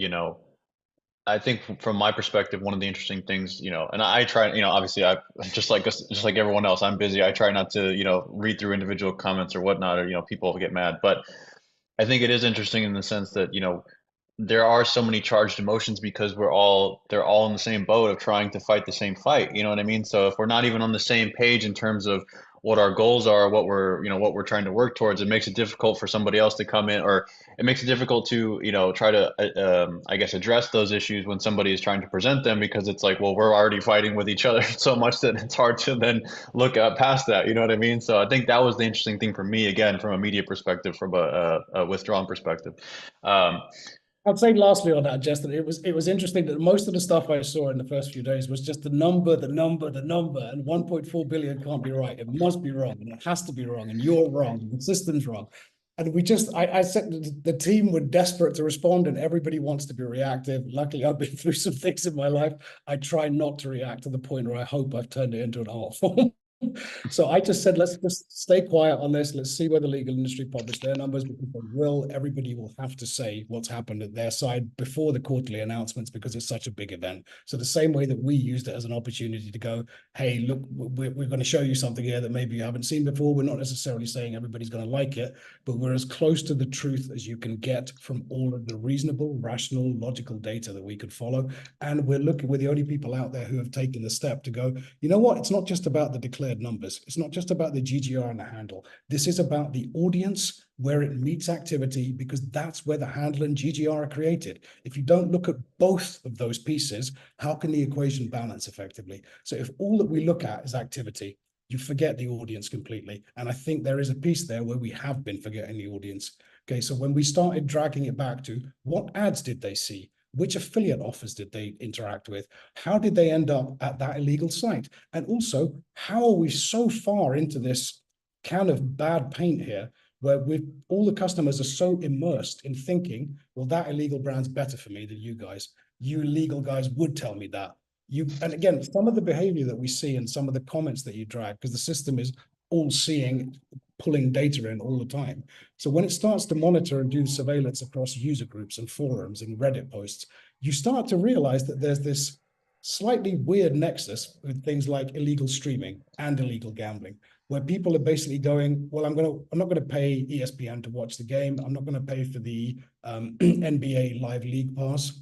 I think from my perspective, one of the interesting things, and I try, obviously I just like everyone else, I'm busy. I try not to, read through individual comments or whatnot, or, people get mad. But I think it is interesting in the sense that, there are so many charged emotions because they're all in the same boat of trying to fight the same fight. You know what I mean? So if we're not even on the same page in terms of what our goals are, what we're trying to work towards, it makes it difficult for somebody else to come in, or it makes it difficult to, try to, I guess, address those issues when somebody is trying to present them, because it's like, well, we're already fighting with each other so much that it's hard to then look past that. You know what I mean? So I think that was the interesting thing for me, again, from a media perspective, from a withdrawn perspective. I'd say lastly on that, Justin, it was interesting that most of the stuff I saw in the first few days was just the number, and 1.4 billion can't be right. It must be wrong, and it has to be wrong, and you're wrong, and the system's wrong. And I said the team were desperate to respond, and everybody wants to be reactive. Luckily, I've been through some things in my life. I try not to react to the point where I hope I've turned it into an art form. So I just said, let's just stay quiet on this. Let's see where the legal industry publish their numbers, because everybody will have to say what's happened at their side before the quarterly announcements, because it's such a big event. So the same way that we used it as an opportunity to go, hey, look, we're going to show you something here that maybe you haven't seen before. We're not necessarily saying everybody's going to like it, but we're as close to the truth as you can get from all of the reasonable, rational, logical data that we could follow. And we're the only people out there who have taken the step to go, you know what? It's not just about the declared numbers. It's not just about the GGR and the handle. This is about the audience, where it meets activity, because that's where the handle and GGR are created. If you don't look at both of those pieces, how can the equation balance effectively? So if all that we look at is activity, you forget the audience completely. And I think there is a piece there where we have been forgetting the audience. Okay, so when we started dragging it back to what ads did they see? Which affiliate offers did they interact with? How did they end up at that illegal site? And also, how are we so far into this kind of bad paint here, where all the customers are so immersed in thinking, well, that illegal brand's better for me than you guys. You illegal guys would tell me that. And again, some of the behavior that we see and some of the comments that you drag, because the system is all seeing, pulling data in all the time. So when it starts to monitor and do surveillance across user groups and forums and Reddit posts, you start to realize that there's this slightly weird nexus with things like illegal streaming and illegal gambling, where people are basically going, well, I'm not going to pay ESPN to watch the game. I'm not going to pay for the NBA Live League Pass.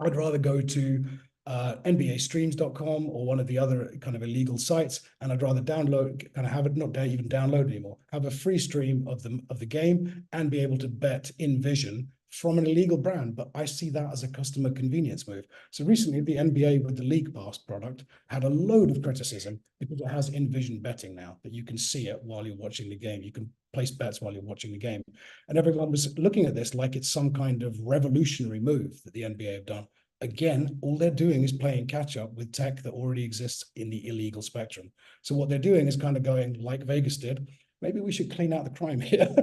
I'd rather go to NBAstreams.com or one of the other kind of illegal sites, and I'd rather download, kind of have it, not even download anymore, have a free stream of the game and be able to bet in vision from an illegal brand, but I see that as a customer convenience move. So recently, the NBA with the League Pass product had a load of criticism because it has in-vision betting now, that you can see it while you're watching the game. You can place bets while you're watching the game. And everyone was looking at this like it's some kind of revolutionary move that the NBA have done. Again, all they're doing is playing catch up with tech that already exists in the illegal spectrum. So what they're doing is kind of going like Vegas did, maybe we should clean out the crime here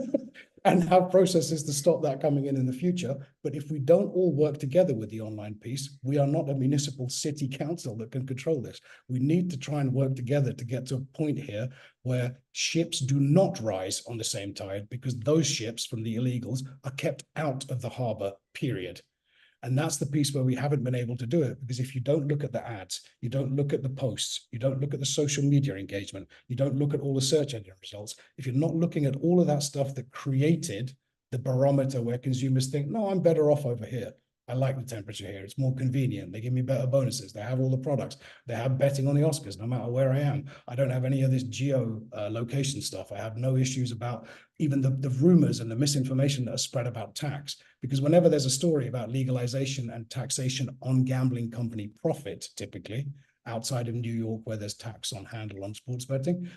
and have processes to stop that coming in the future. But if we don't all work together with the online piece, we are not a municipal city council that can control this. We need to try and work together to get to a point here where ships do not rise on the same tide, because those ships from the illegals are kept out of the harbor, period. And that's the piece where we haven't been able to do it, because if you don't look at the ads, you don't look at the posts, you don't look at the social media engagement, you don't look at all the search engine results, if you're not looking at all of that stuff that created the barometer where consumers think, no, I'm better off over here. I like the temperature here. It's more convenient. They give me better bonuses. They have all the products. They have betting on the Oscars, no matter where I am. I don't have any of this geo location stuff. I have no issues about even the rumors and the misinformation that are spread about tax. Because whenever there's a story about legalization and taxation on gambling company profit, typically outside of New York, where there's tax on handle on sports betting,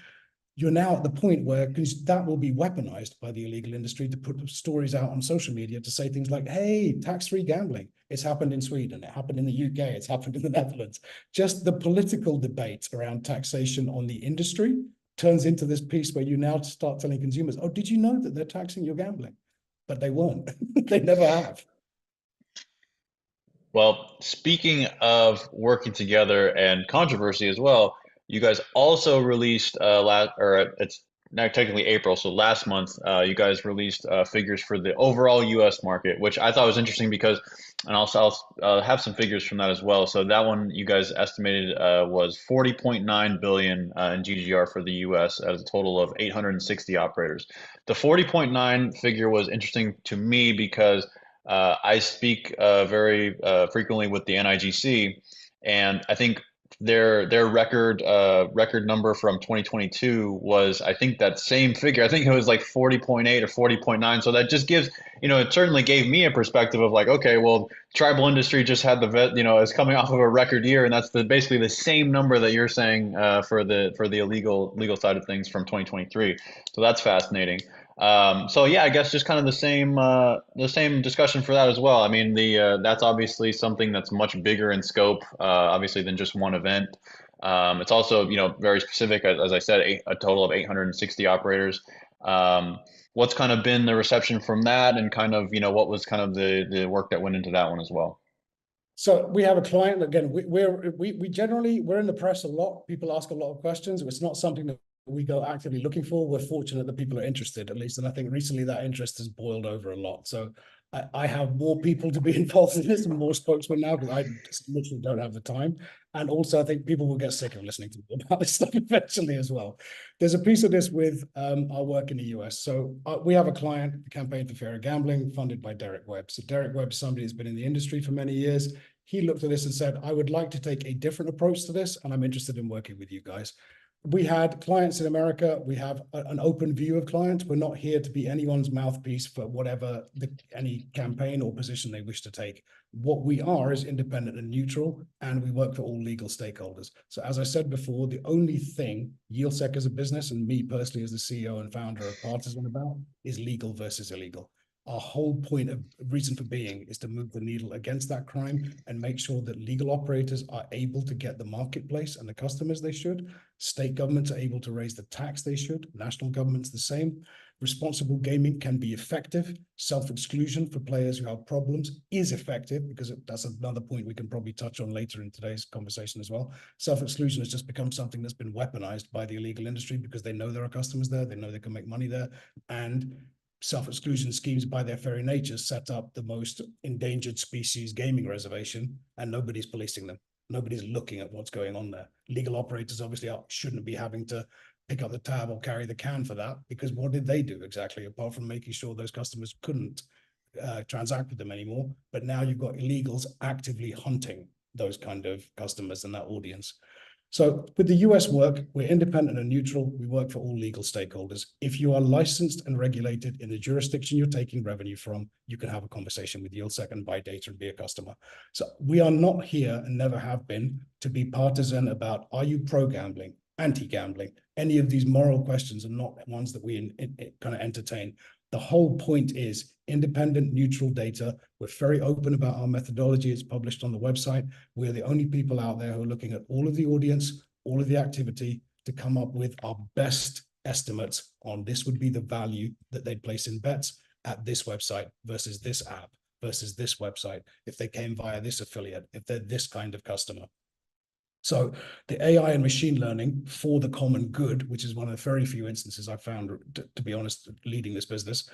you're now at the point where that will be weaponized by the illegal industry to put stories out on social media to say things like, hey, tax-free gambling. It's happened in Sweden. It happened in the UK. It's happened in the Netherlands. Just the political debate around taxation on the industry turns into this piece where you now start telling consumers, oh, did you know that they're taxing your gambling? But they won't. They never have. Well, speaking of working together and controversy as well, you guys also released it's now technically April, so last month, you guys released figures for the overall U.S. market, which I thought was interesting because, and I'll have some figures from that as well. So that one you guys estimated was 40.9 billion in GGR for the U.S. as a total of 860 operators. The 40.9 figure was interesting to me because I speak very frequently with the NIGC, and I think their record number from 2022 was, I think, that same figure. I think it was like 40.8 or 40.9. So that just gives, it certainly gave me a perspective of like, okay, well, tribal industry just had is coming off of a record year, and that's basically the same number that you're saying for the legal side of things from 2023. So that's fascinating. So yeah, I guess just kind of the same discussion for that as well. I mean, that's obviously something that's much bigger in scope, obviously, than just one event. It's also, very specific, as I said, a total of 860 operators. What's kind of been the reception from that, and kind of, what was kind of the work that went into that one as well? So we have a client, again, we generally, we're in the press a lot. People ask a lot of questions. It's not something that we go actively looking for. We're fortunate that people are interested, at least. And I think recently that interest has boiled over a lot. So I have more people to be involved in this and more spokesmen now, because I just literally don't have the time. And also I think people will get sick of listening to me about this stuff eventually as well. There's a piece of this with our work in the US. So we have a client, the Campaign for Fairer Gambling, funded by Derek Webb. So Derek Webb, somebody who's been in the industry for many years. He looked at this and said, I would like to take a different approach to this, and I'm interested in working with you guys. We had clients in America. We have an open view of clients. We're not here to be anyone's mouthpiece for whatever any campaign or position they wish to take. What we are is independent and neutral, and we work for all legal stakeholders. So as I said before, the only thing YieldSec as a business, and me personally as the CEO and founder of Partisan about, is legal versus illegal. Our whole point of reason for being is to move the needle against that crime and make sure that legal operators are able to get the marketplace and the customers they should. State governments are able to raise the tax they should. National governments the same. Responsible gaming can be effective. Self-exclusion for players who have problems is effective, because that's another point we can probably touch on later in today's conversation as well. Self-exclusion has just become something that's been weaponized by the illegal industry because they know there are customers there, they know they can make money there, and self-exclusion schemes by their very nature set up the most endangered species gaming reservation, and nobody's policing them. Nobody's looking at what's going on there. Legal operators obviously shouldn't be having to pick up the tab or carry the can for that, because what did they do exactly apart from making sure those customers couldn't transact with them anymore? But now you've got illegals actively hunting those kind of customers and that audience. So with the US work, we're independent and neutral. We work for all legal stakeholders. If you are licensed and regulated in the jurisdiction you're taking revenue from, you can have a conversation with YieldSec and buy data and be a customer. So we are not here and never have been to be partisan about, are you pro-gambling, anti-gambling? Any of these moral questions are not ones that we kind of entertain. The whole point is independent, neutral data. We're very open about our methodology. It's published on the website. We're the only people out there who are looking at all of the audience, all of the activity to come up with our best estimates on this would be the value that they'd place in bets at this website versus this app versus this website if they came via this affiliate, if they're this kind of customer. So the AI and machine learning for the common good, which is one of the very few instances I found, to be honest, leading this business,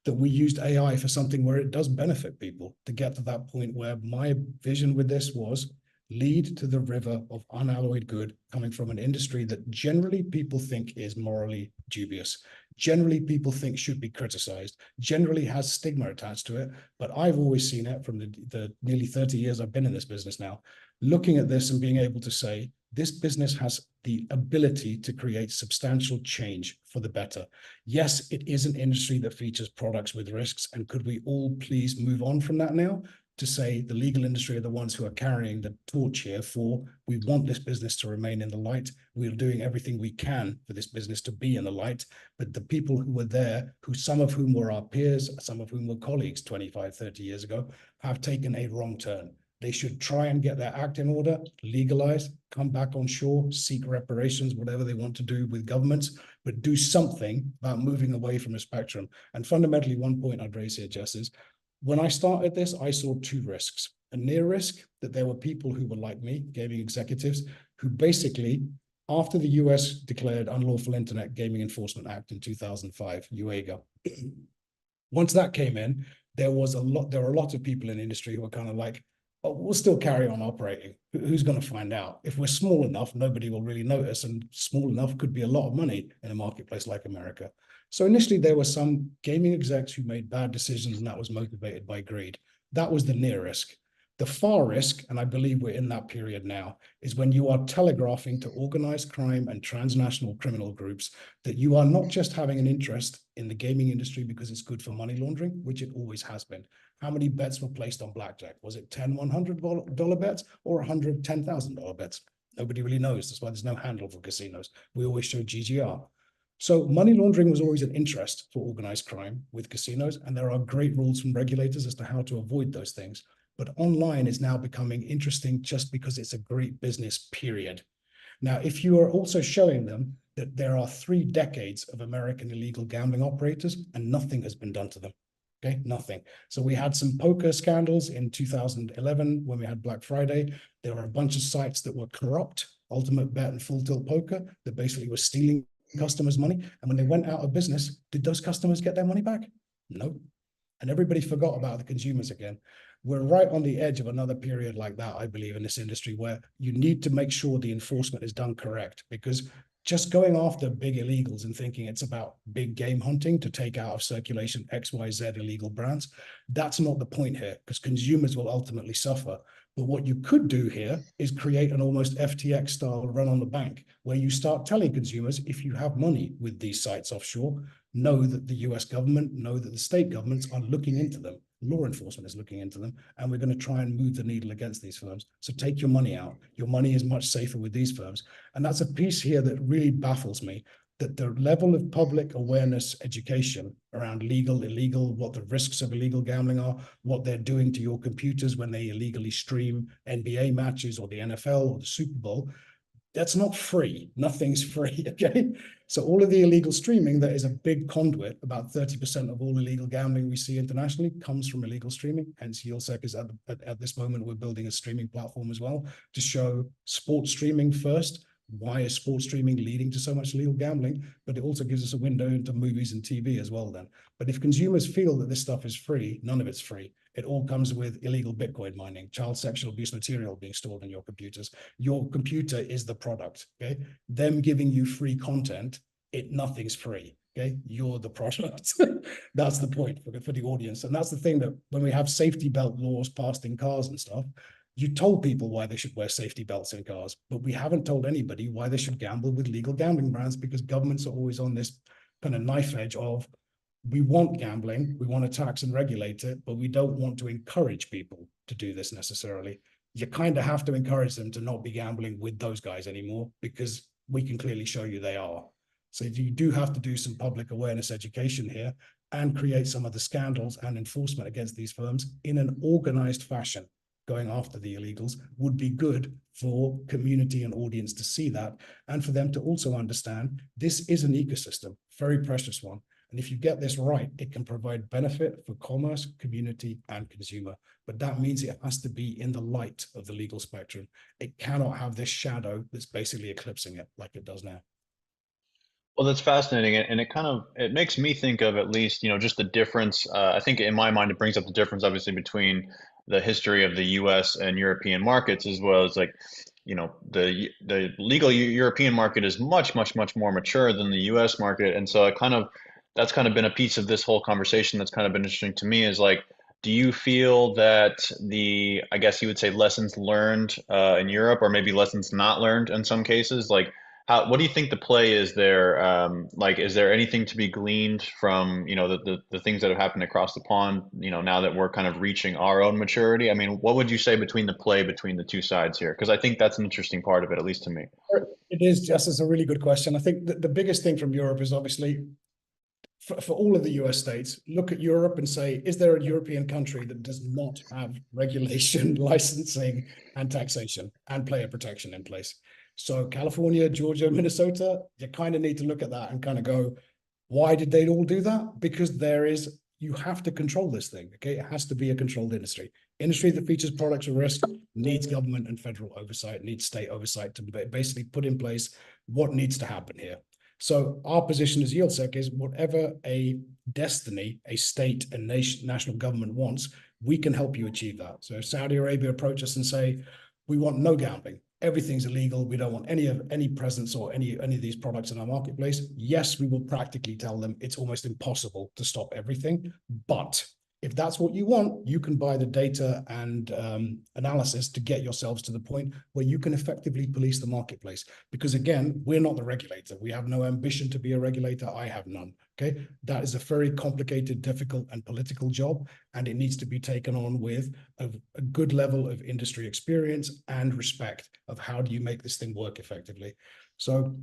that we used AI for something where it does benefit people to get to that point where my vision with this was lead to the river of unalloyed good coming from an industry that generally people think is morally dubious, generally people think should be criticized, generally has stigma attached to it. But I've always seen it from the nearly 30 years I've been in this business now, looking at this and being able to say, this business has the ability to create substantial change for the better. Yes, it is an industry that features products with risks. And could we all please move on from that now to say the legal industry are the ones who are carrying the torch here for, we want this business to remain in the light. We're doing everything we can for this business to be in the light. But the people who were there, who some of whom were our peers, some of whom were colleagues 25, 30 years ago, have taken a wrong turn. They should try and get their act in order, legalize, come back on shore, seek reparations, whatever they want to do with governments, but do something about moving away from a spectrum. And fundamentally, one point I'd raise here, Jess, is when I started this, I saw two risks. A near risk that there were people who were like me, gaming executives, who basically, after the US declared Unlawful Internet Gaming Enforcement Act in 2005, UAGA, once that came in, there were a lot of people in the industry who were kind of like, oh, we'll still carry on operating. Who's going to find out? If we're small enough, nobody will really notice, and small enough could be a lot of money in a marketplace like America. So initially, there were some gaming execs who made bad decisions, and that was motivated by greed. That was the near risk. The far risk, and I believe we're in that period now, is when you are telegraphing to organized crime and transnational criminal groups that you are not just having an interest in the gaming industry because it's good for money laundering, which it always has been. How many bets were placed on blackjack? Was it 10 $100 bets or 100 $10,000 bets? Nobody really knows. That's why there's no handle for casinos. We always show GGR. So money laundering was always an interest for organized crime with casinos, and there are great rules from regulators as to how to avoid those things. But online is now becoming interesting just because it's a great business, period. Now, if you are also showing them that there are 3 decades of American illegal gambling operators and nothing has been done to them, okay, nothing. So we had some poker scandals in 2011 when we had Black Friday. There were a bunch of sites that were corrupt, Ultimate Bet and Full Tilt Poker, that basically were stealing customers' money. And when they went out of business, did those customers get their money back? No. And everybody forgot about the consumers again. We're right on the edge of another period like that, I believe, in this industry, where you need to make sure the enforcement is done correct, because just going after big illegals and thinking it's about big game hunting to take out of circulation XYZ illegal brands, that's not the point here, because consumers will ultimately suffer. But what you could do here is create an almost FTX style run on the bank, where you start telling consumers, if you have money with these sites offshore, know that the US government, know that the state governments are looking into them. Law enforcement is looking into them, and we're going to try and move the needle against these firms. So take your money out. Your money is much safer with these firms. And that's a piece here that really baffles me, that the level of public awareness education around legal, illegal, what the risks of illegal gambling are, what they're doing to your computers when they illegally stream NBA matches or the NFL or the Super Bowl, that's not free. Nothing's free, okay? So all of the illegal streaming, that is a big conduit. About 30% of all illegal gambling we see internationally comes from illegal streaming. Hence, YieldSec is at this moment, we're building a streaming platform as well to show sports streaming first. Why is sports streaming leading to so much illegal gambling? But it also gives us a window into movies and TV as well then. But if consumers feel that this stuff is free, none of it's free. It all comes with illegal Bitcoin mining, child sexual abuse material being stored in your computers. Your computer is the product, okay? Them giving you free content, nothing's free, okay? You're the product. That's the point for the audience. And that's the thing, that when we have safety belt laws passed in cars and stuff, You told people why they should wear safety belts in cars, but we haven't told anybody why they should gamble with legal gambling brands, because governments are always on this kind of knife edge of, we want gambling, we want to tax and regulate it, but we don't want to encourage people to do this necessarily. You kind of have to encourage them to not be gambling with those guys anymore, because we can clearly show you they are. So you do have to do some public awareness education here and create some of the scandals and enforcement against these firms in an organized fashion. Going after the illegals would be good for community and audience to see that, and for them to also understand this is an ecosystem, very precious one. And if you get this right, it can provide benefit for commerce, community, and consumer. But that means it has to be in the light of the legal spectrum. It cannot have this shadow that's basically eclipsing it like it does now. Well, that's fascinating, and it makes me think of, at least, just the difference. I think in my mind, it brings up the difference, obviously, between the history of the U.S. and European markets, as well as, like, the legal European market is much, much, much more mature than the U.S. market, and so that's kind of been a piece of this whole conversation that's kind of been interesting to me. Is like, do you feel that I guess you would say, lessons learned in Europe, or maybe lessons not learned in some cases, like, what do you think the play is there? Like, is there anything to be gleaned from, the things that have happened across the pond, now that we're kind of reaching our own maturity? I mean, what would you say between the two sides here? Because I think that's an interesting part of it, at least to me. It is, just as a really good question. I think the biggest thing from Europe is obviously, for all of the US states, look at Europe and say, is there a European country that does not have regulation, licensing, and taxation and player protection in place? So California, Georgia, Minnesota, you kind of need to look at that and kind of go, why did they all do that? Because you have to control this thing, okay? It has to be a controlled industry. Industry that features products at risk needs government and federal oversight, needs state oversight to basically put in place what needs to happen here. So our position as YieldSec is, whatever a destiny a state and national government wants, we can help you achieve that. So if Saudi Arabia approach us and say, we want no gambling, everything's illegal, we don't want any presence or any of these products in our marketplace, yes, we will practically tell them it's almost impossible to stop everything. But if that's what you want, you can buy the data and analysis to get yourselves to the point where you can effectively police the marketplace. Because again, we're not the regulator. We have no ambition to be a regulator. I have none. Okay, that is a very complicated, difficult, and political job, and it needs to be taken on with a good level of industry experience and respect of how do you make this thing work effectively. So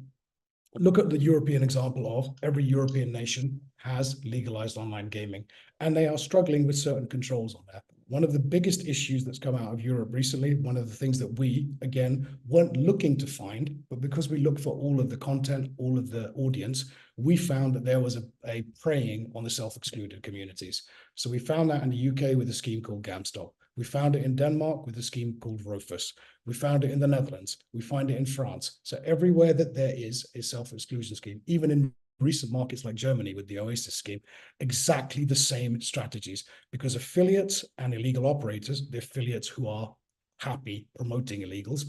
look at the European example of every European nation has legalized online gaming, and they are struggling with certain controls on that. One of the biggest issues that's come out of Europe recently, one of the things that we, again, weren't looking to find, but because we looked for all of the content, all of the audience, we found that there was a preying on the self-excluded communities. So we found that in the UK with a scheme called GamStop. We found it in Denmark with a scheme called Rofus. We found it in the Netherlands. We find it in France. So everywhere that there is a self-exclusion scheme, even in recent markets like Germany with the Oasis scheme, exactly the same strategies, because affiliates and illegal operators, the affiliates who are happy promoting illegals,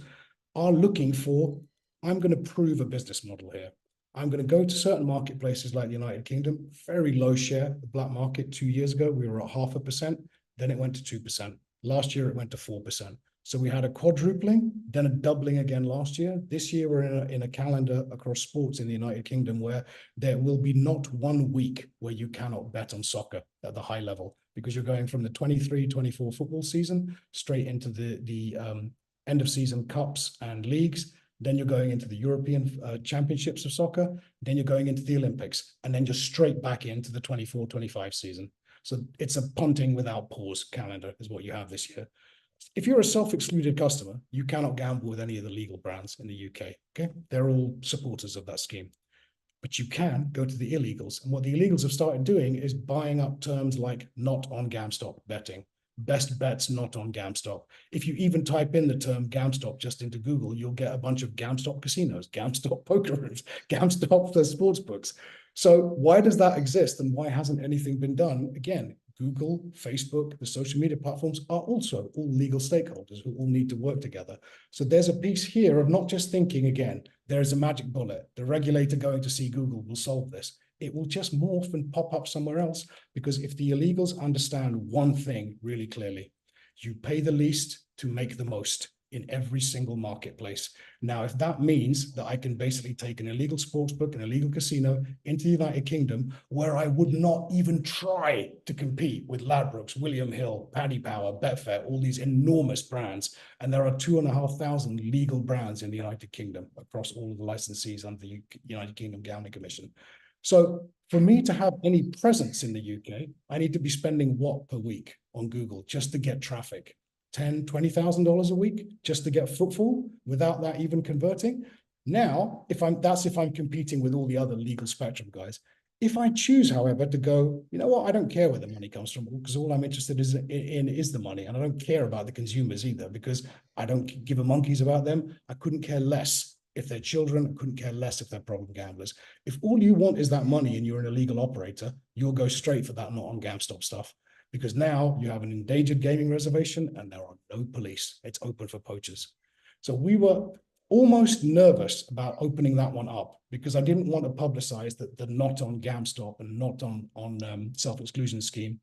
are looking for, I'm going to prove a business model here. I'm going to go to certain marketplaces like the United Kingdom, very low share, the black market 2 years ago, we were at 0.5%, then it went to 2%. Last year, it went to 4%. So we had a quadrupling, then a doubling again last year. This year, we're in a calendar across sports in the United Kingdom where there will be not 1 week where you cannot bet on soccer at the high level, because you're going from the 23-24 football season straight into the end of season cups and leagues. Then you're going into the European championships of soccer. Then you're going into the Olympics, and then you're straight back into the 24-25 season. So it's a punting without pause calendar is what you have this year. If you're a self-excluded customer, you cannot gamble with any of the legal brands in the UK. Okay, they're all supporters of that scheme. But you can go to the illegals. And what the illegals have started doing is buying up terms like not on GamStop betting, best bets not on GamStop. If you even type in the term GamStop just into Google, you'll get a bunch of GamStop casinos, GamStop poker rooms, GamStop sports books. So why does that exist, and why hasn't anything been done? Again, Google, Facebook, the social media platforms are also all legal stakeholders who all need to work together. So there's a piece here of not just thinking, again, there is a magic bullet. The regulator going to see Google will solve this. It will just morph and pop up somewhere else, because if the illegals understand one thing really clearly, You pay the least to make the most in every single marketplace. Now, if that means that I can basically take an illegal sportsbook, an illegal casino into the United Kingdom, where I would not even try to compete with Ladbrokes, William Hill, Paddy Power, Betfair, all these enormous brands, and there are 2,500 legal brands in the United Kingdom across all of the licensees under the United Kingdom Gambling Commission. So for me to have any presence in the UK, I need to be spending what per week on Google just to get traffic? $10,000, $20,000 a week just to get footfall without that even converting. Now, if I'm competing with all the other legal spectrum guys. If I choose, however, to go, you know what, I don't care where the money comes from, because all I'm interested in is the money, and I don't care about the consumers either, because I don't give a monkeys about them. I couldn't care less if they're children. I couldn't care less if they're problem gamblers. If all you want is that money and you're an illegal operator, you'll go straight for that not on GamStop stuff. Because now you have an endangered gaming reservation and there are no police. It's open for poachers. So we were almost nervous about opening that one up because I didn't want to publicize that the not on GamStop and not on self-exclusion scheme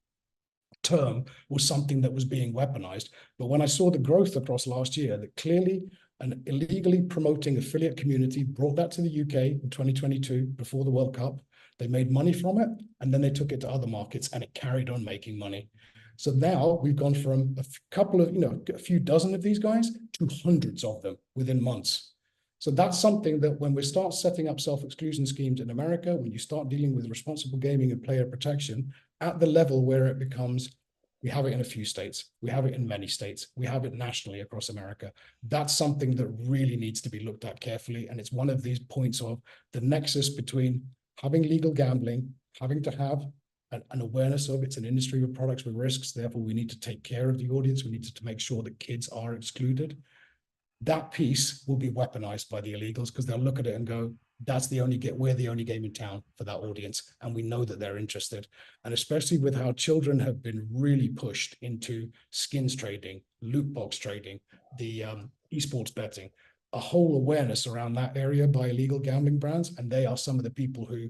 term was something that was being weaponized. But when I saw the growth across last year, that clearly an illegally promoting affiliate community brought that to the UK in 2022 before the World Cup. They made money from it, and then they took it to other markets, and it carried on making money. So now we've gone from a few dozen of these guys to hundreds of them within months. So that's something that when we start setting up self-exclusion schemes in America, when you start dealing with responsible gaming and player protection at the level where it becomes, we have it in a few states, we have it in many states, we have it nationally across America. That's something that really needs to be looked at carefully. And it's one of these points of the nexus between having legal gambling, having to have an awareness of it's an industry with products with risks. Therefore, we need to take care of the audience. We need to make sure that kids are excluded. That piece will be weaponized by the illegals because they'll look at it and go, we're the only game in town for that audience. And we know that they're interested. And especially with how children have been really pushed into skins trading, loot box trading, the esports betting, a whole awareness around that area by illegal gambling brands. And they are some of the people who,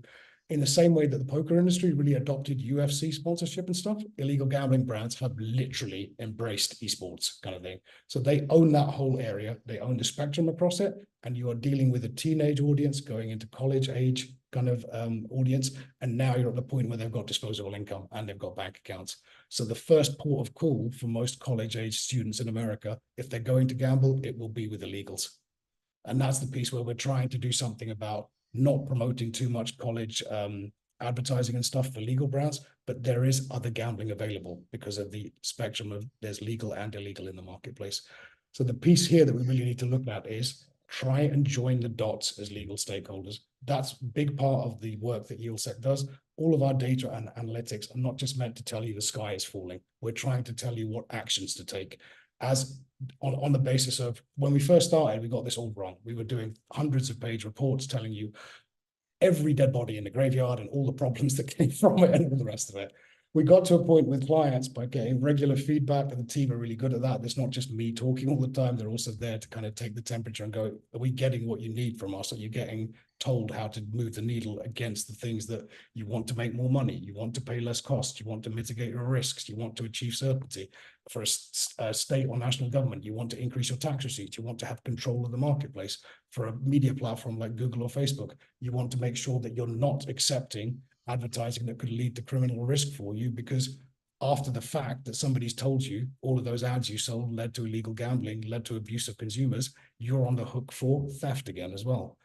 in the same way that the poker industry really adopted UFC sponsorship and stuff, illegal gambling brands have literally embraced esports kind of thing. So they own that whole area. They own the spectrum across it. And you are dealing with a teenage audience going into college age kind of audience. And now you're at the point where they've got disposable income and they've got bank accounts. So the first port of call for most college age students in America, if they're going to gamble, it will be with illegals. And that's the piece where we're trying to do something about not promoting too much college advertising and stuff for legal brands, but there is other gambling available because of the spectrum of there's legal and illegal in the marketplace. So the piece here that we really need to look at is try and join the dots as legal stakeholders. That's a big part of the work that YieldSec does. All of our data and analytics are not just meant to tell you the sky is falling. We're trying to tell you what actions to take as on the basis of when we first started, we got this all wrong. We were doing hundreds of page reports telling you every dead body in the graveyard and all the problems that came from it and all the rest of it. We got to a point with clients by getting regular feedback, and the team are really good at that. It's not just me talking all the time. They're also there to kind of take the temperature and go, are we getting what you need from us? Are you getting told how to move the needle against the things that you want to make more money? You want to pay less cost. You want to mitigate your risks. You want to achieve certainty for a state or national government. You want to increase your tax receipts. You want to have control of the marketplace. For a media platform like Google or Facebook, you want to make sure that you're not accepting advertising that could lead to criminal risk for you, because after the fact that somebody's told you all of those ads you sold led to illegal gambling, led to abuse of consumers, you're on the hook for theft again as well.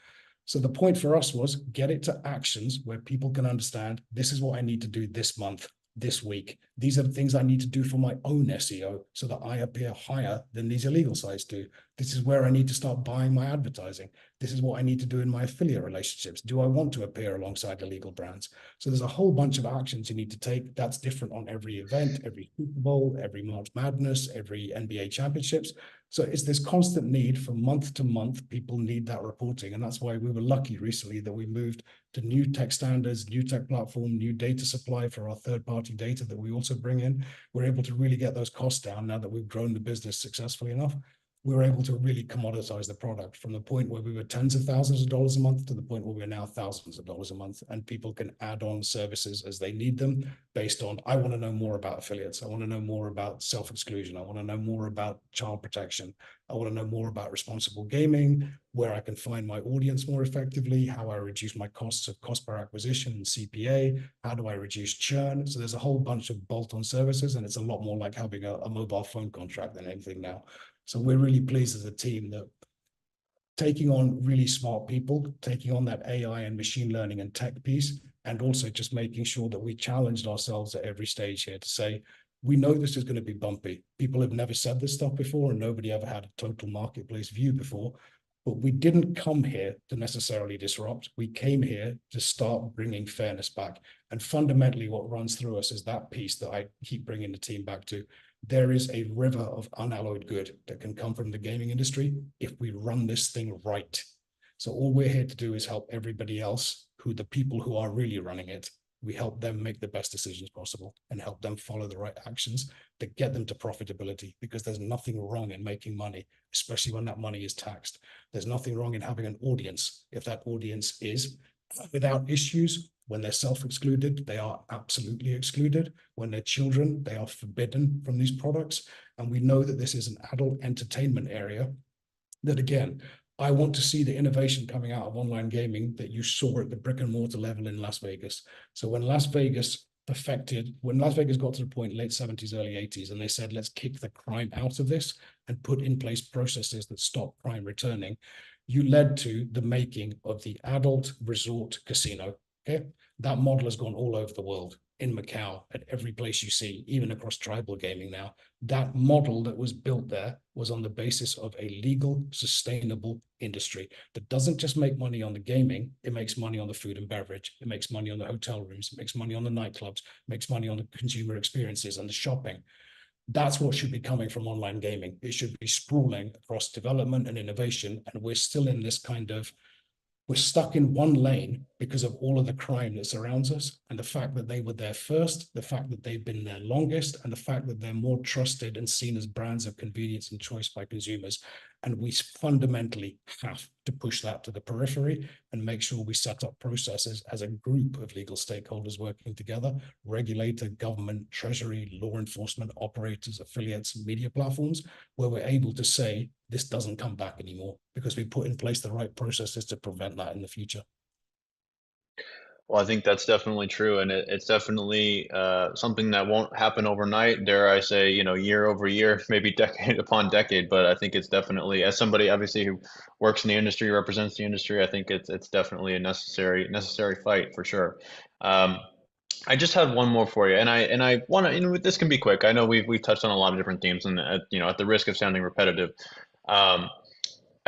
So the point for us was get it to actions where people can understand this is what I need to do this month, this week. These are the things I need to do for my own SEO so that I appear higher than these illegal sites do. This is where I need to start buying my advertising. This is what I need to do in my affiliate relationships. Do I want to appear alongside illegal brands? So there's a whole bunch of actions you need to take. That's different on every event, every Super Bowl, every March Madness, every NBA championships. So it's this constant need from month to month. People need that reporting. And that's why we were lucky recently that we moved to new tech standards, new tech platform, new data supply for our third-party data that we also bring in. We're able to really get those costs down now that we've grown the business successfully enough. we were able to really commoditize the product from the point where we were tens of thousands of dollars a month to the point where we're now thousands of dollars a month. And people can add on services as they need them based on, I want to know more about affiliates. I want to know more about self-exclusion. I want to know more about child protection. I want to know more about responsible gaming, where I can find my audience more effectively, how I reduce my costs of cost per acquisition and CPA, how do I reduce churn? So there's a whole bunch of bolt-on services, and it's a lot more like having a mobile phone contract than anything now. So we're really pleased as a team that taking on really smart people, taking on that AI and machine learning and tech piece, and also just making sure that we challenged ourselves at every stage here to say, we know this is going to be bumpy. People have never said this stuff before, and nobody ever had a total marketplace view before. But we didn't come here to necessarily disrupt. We came here to start bringing fairness back. And fundamentally, what runs through us is that piece that I keep bringing the team back to. There is a river of unalloyed good that can come from the gaming industry if we run this thing right. So all we're here to do is help everybody else, the people who are really running it. We help them make the best decisions possible and help them follow the right actions that get them to profitability, because there's nothing wrong in making money, especially when that money is taxed. There's nothing wrong in having an audience. If that audience is without issues, when they're self-excluded, they are absolutely excluded. When they're children, they are forbidden from these products. And we know that this is an adult entertainment area that, again, I want to see the innovation coming out of online gaming that you saw at the brick and mortar level in Las Vegas. So when Las Vegas got to the point, late 70s, early 80s, and they said, let's kick the crime out of this and put in place processes that stop crime returning, you led to the making of the adult resort casino. Okay, that model has gone all over the world, in Macau, at every place you see, even across tribal gaming now. That model that was built there was on the basis of a legal, sustainable industry that doesn't just make money on the gaming, it makes money on the food and beverage, it makes money on the hotel rooms, it makes money on the nightclubs, it makes money on the consumer experiences and the shopping. That's what should be coming from online gaming. It should be sprawling across development and innovation, and we're still in this kind of, we're stuck in one lane because of all of the crime that surrounds us, and the fact that they were there first, the fact that they've been there longest, and the fact that they're more trusted and seen as brands of convenience and choice by consumers. And we fundamentally have to push that to the periphery and make sure we set up processes as a group of legal stakeholders working together: regulator, government, treasury, law enforcement, operators, affiliates, media platforms, where we're able to say this doesn't come back anymore because we put in place the right processes to prevent that in the future. Well, I think that's definitely true, and it's definitely something that won't happen overnight. Dare I say, year over year, maybe decade upon decade. But I think it's definitely, as somebody obviously who works in the industry, represents the industry, I think it's definitely a necessary fight for sure. I just had one more for you, and I want to. This can be quick. I know we've touched on a lot of different themes, and at the risk of sounding repetitive.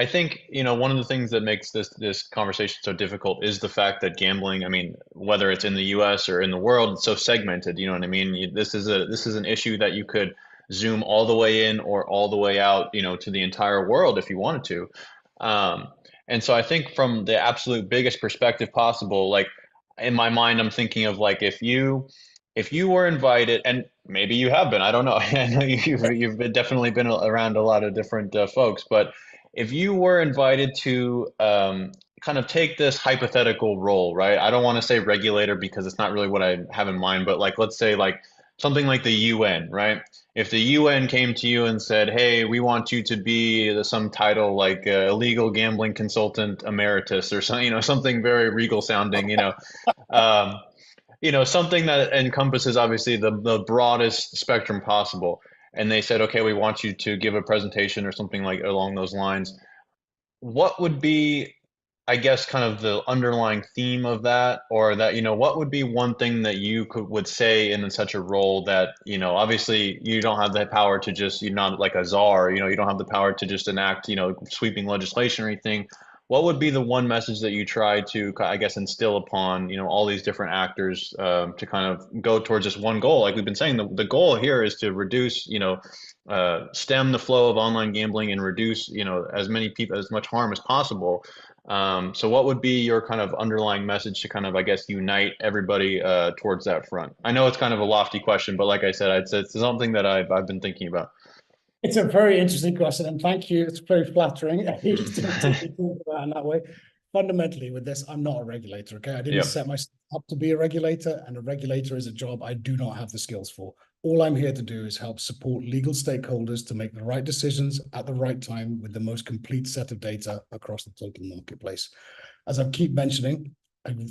I think, one of the things that makes this conversation so difficult is the fact that gambling, I mean, whether it's in the US or in the world, it's so segmented, you know what I mean? This is an issue that you could zoom all the way in or all the way out, to the entire world if you wanted to. And so I think from the absolute biggest perspective possible, like in my mind, I'm thinking of like if you were invited, and maybe you have been, I don't know. I know you've definitely been around a lot of different folks, but if you were invited to kind of take this hypothetical role, right? I don't want to say regulator because it's not really what I have in mind, but like let's say like something like the UN, right? If the UN came to you and said, "Hey, we want you to be some title like illegal gambling consultant emeritus or something, something very regal sounding, something that encompasses obviously the broadest spectrum possible." And they said, "Okay, we want you to give a presentation or something like along those lines." What would be, I guess, kind of the underlying theme of that, or that, what would be one thing that you would say in such a role that, obviously you don't have the power to just, you're not like a czar, you don't have the power to just enact, sweeping legislation or anything. What would be the one message that you try to, I guess, instill upon, all these different actors to kind of go towards this one goal? Like we've been saying, the goal here is to reduce, stem the flow of online gambling and reduce, as many people, as much harm as possible. So what would be your kind of underlying message to kind of, I guess, unite everybody towards that front? I know it's kind of a lofty question, but like I said, it's something that I've been thinking about. It's a very interesting question, and thank you. It's very flattering to be talking about in that way. Fundamentally, with this, I'm not a regulator. Okay, I didn't Yep. set myself up to be a regulator, and a regulator is a job I do not have the skills for. All I'm here to do is help support legal stakeholders to make the right decisions at the right time with the most complete set of data across the total marketplace. As I keep mentioning,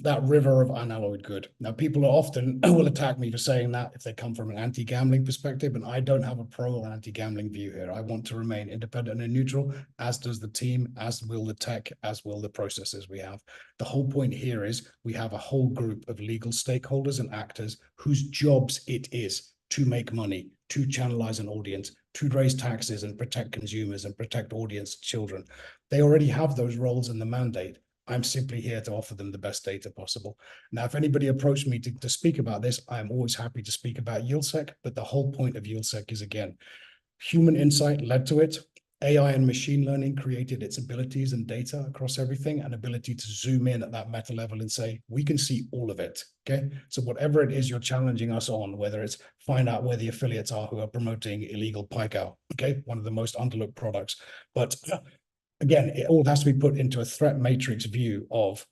that river of unalloyed good. Now, people often will attack me for saying that if they come from an anti-gambling perspective, and I don't have a pro or anti-gambling view here. I want to remain independent and neutral, as does the team, as will the tech, as will the processes we have. The whole point here is we have a whole group of legal stakeholders and actors whose jobs it is to make money, to channelize an audience, to raise taxes and protect consumers and protect audience children. They already have those roles in the mandate. I'm simply here to offer them the best data possible. Now, if anybody approached me to speak about this, I'm always happy to speak about YieldSec, but the whole point of YieldSec is, again, human insight led to it. AI and machine learning created its abilities and data across everything, and ability to zoom in at that meta level and say, we can see all of it, okay? So whatever it is you're challenging us on, whether it's find out where the affiliates are who are promoting illegal pike out, okay? One of the most underlooked products. But again, it all has to be put into a threat matrix view of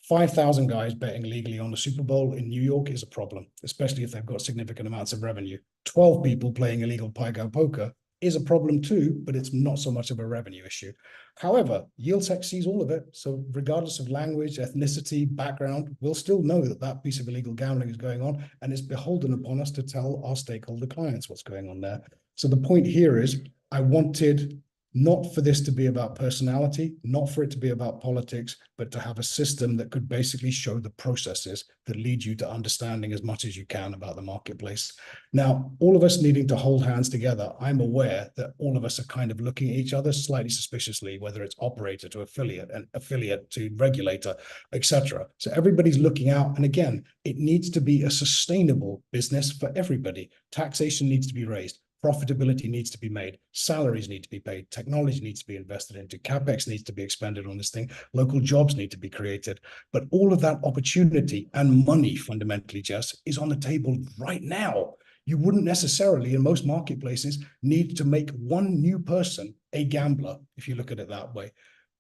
5,000 guys betting legally on the Super Bowl in New York is a problem, especially if they've got significant amounts of revenue. 12 people playing illegal pike-out poker is a problem too, but it's not so much of a revenue issue. However, YieldSec sees all of it. So regardless of language, ethnicity, background, we'll still know that that piece of illegal gambling is going on, and it's beholden upon us to tell our stakeholder clients what's going on there. So the point here is I wanted not for this to be about personality, not for it to be about politics, but to have a system that could basically show the processes that lead you to understanding as much as you can about the marketplace. Now, all of us needing to hold hands together, I'm aware that all of us are kind of looking at each other slightly suspiciously, whether it's operator to affiliate and affiliate to regulator, etc. So everybody's looking out. And again, it needs to be a sustainable business for everybody. Taxation needs to be raised. Profitability needs to be made, salaries need to be paid, technology needs to be invested into, capex needs to be expended on this thing, local jobs need to be created. But all of that opportunity and money, fundamentally, Jess, is on the table right now. You wouldn't necessarily, in most marketplaces, need to make one new person a gambler, if you look at it that way,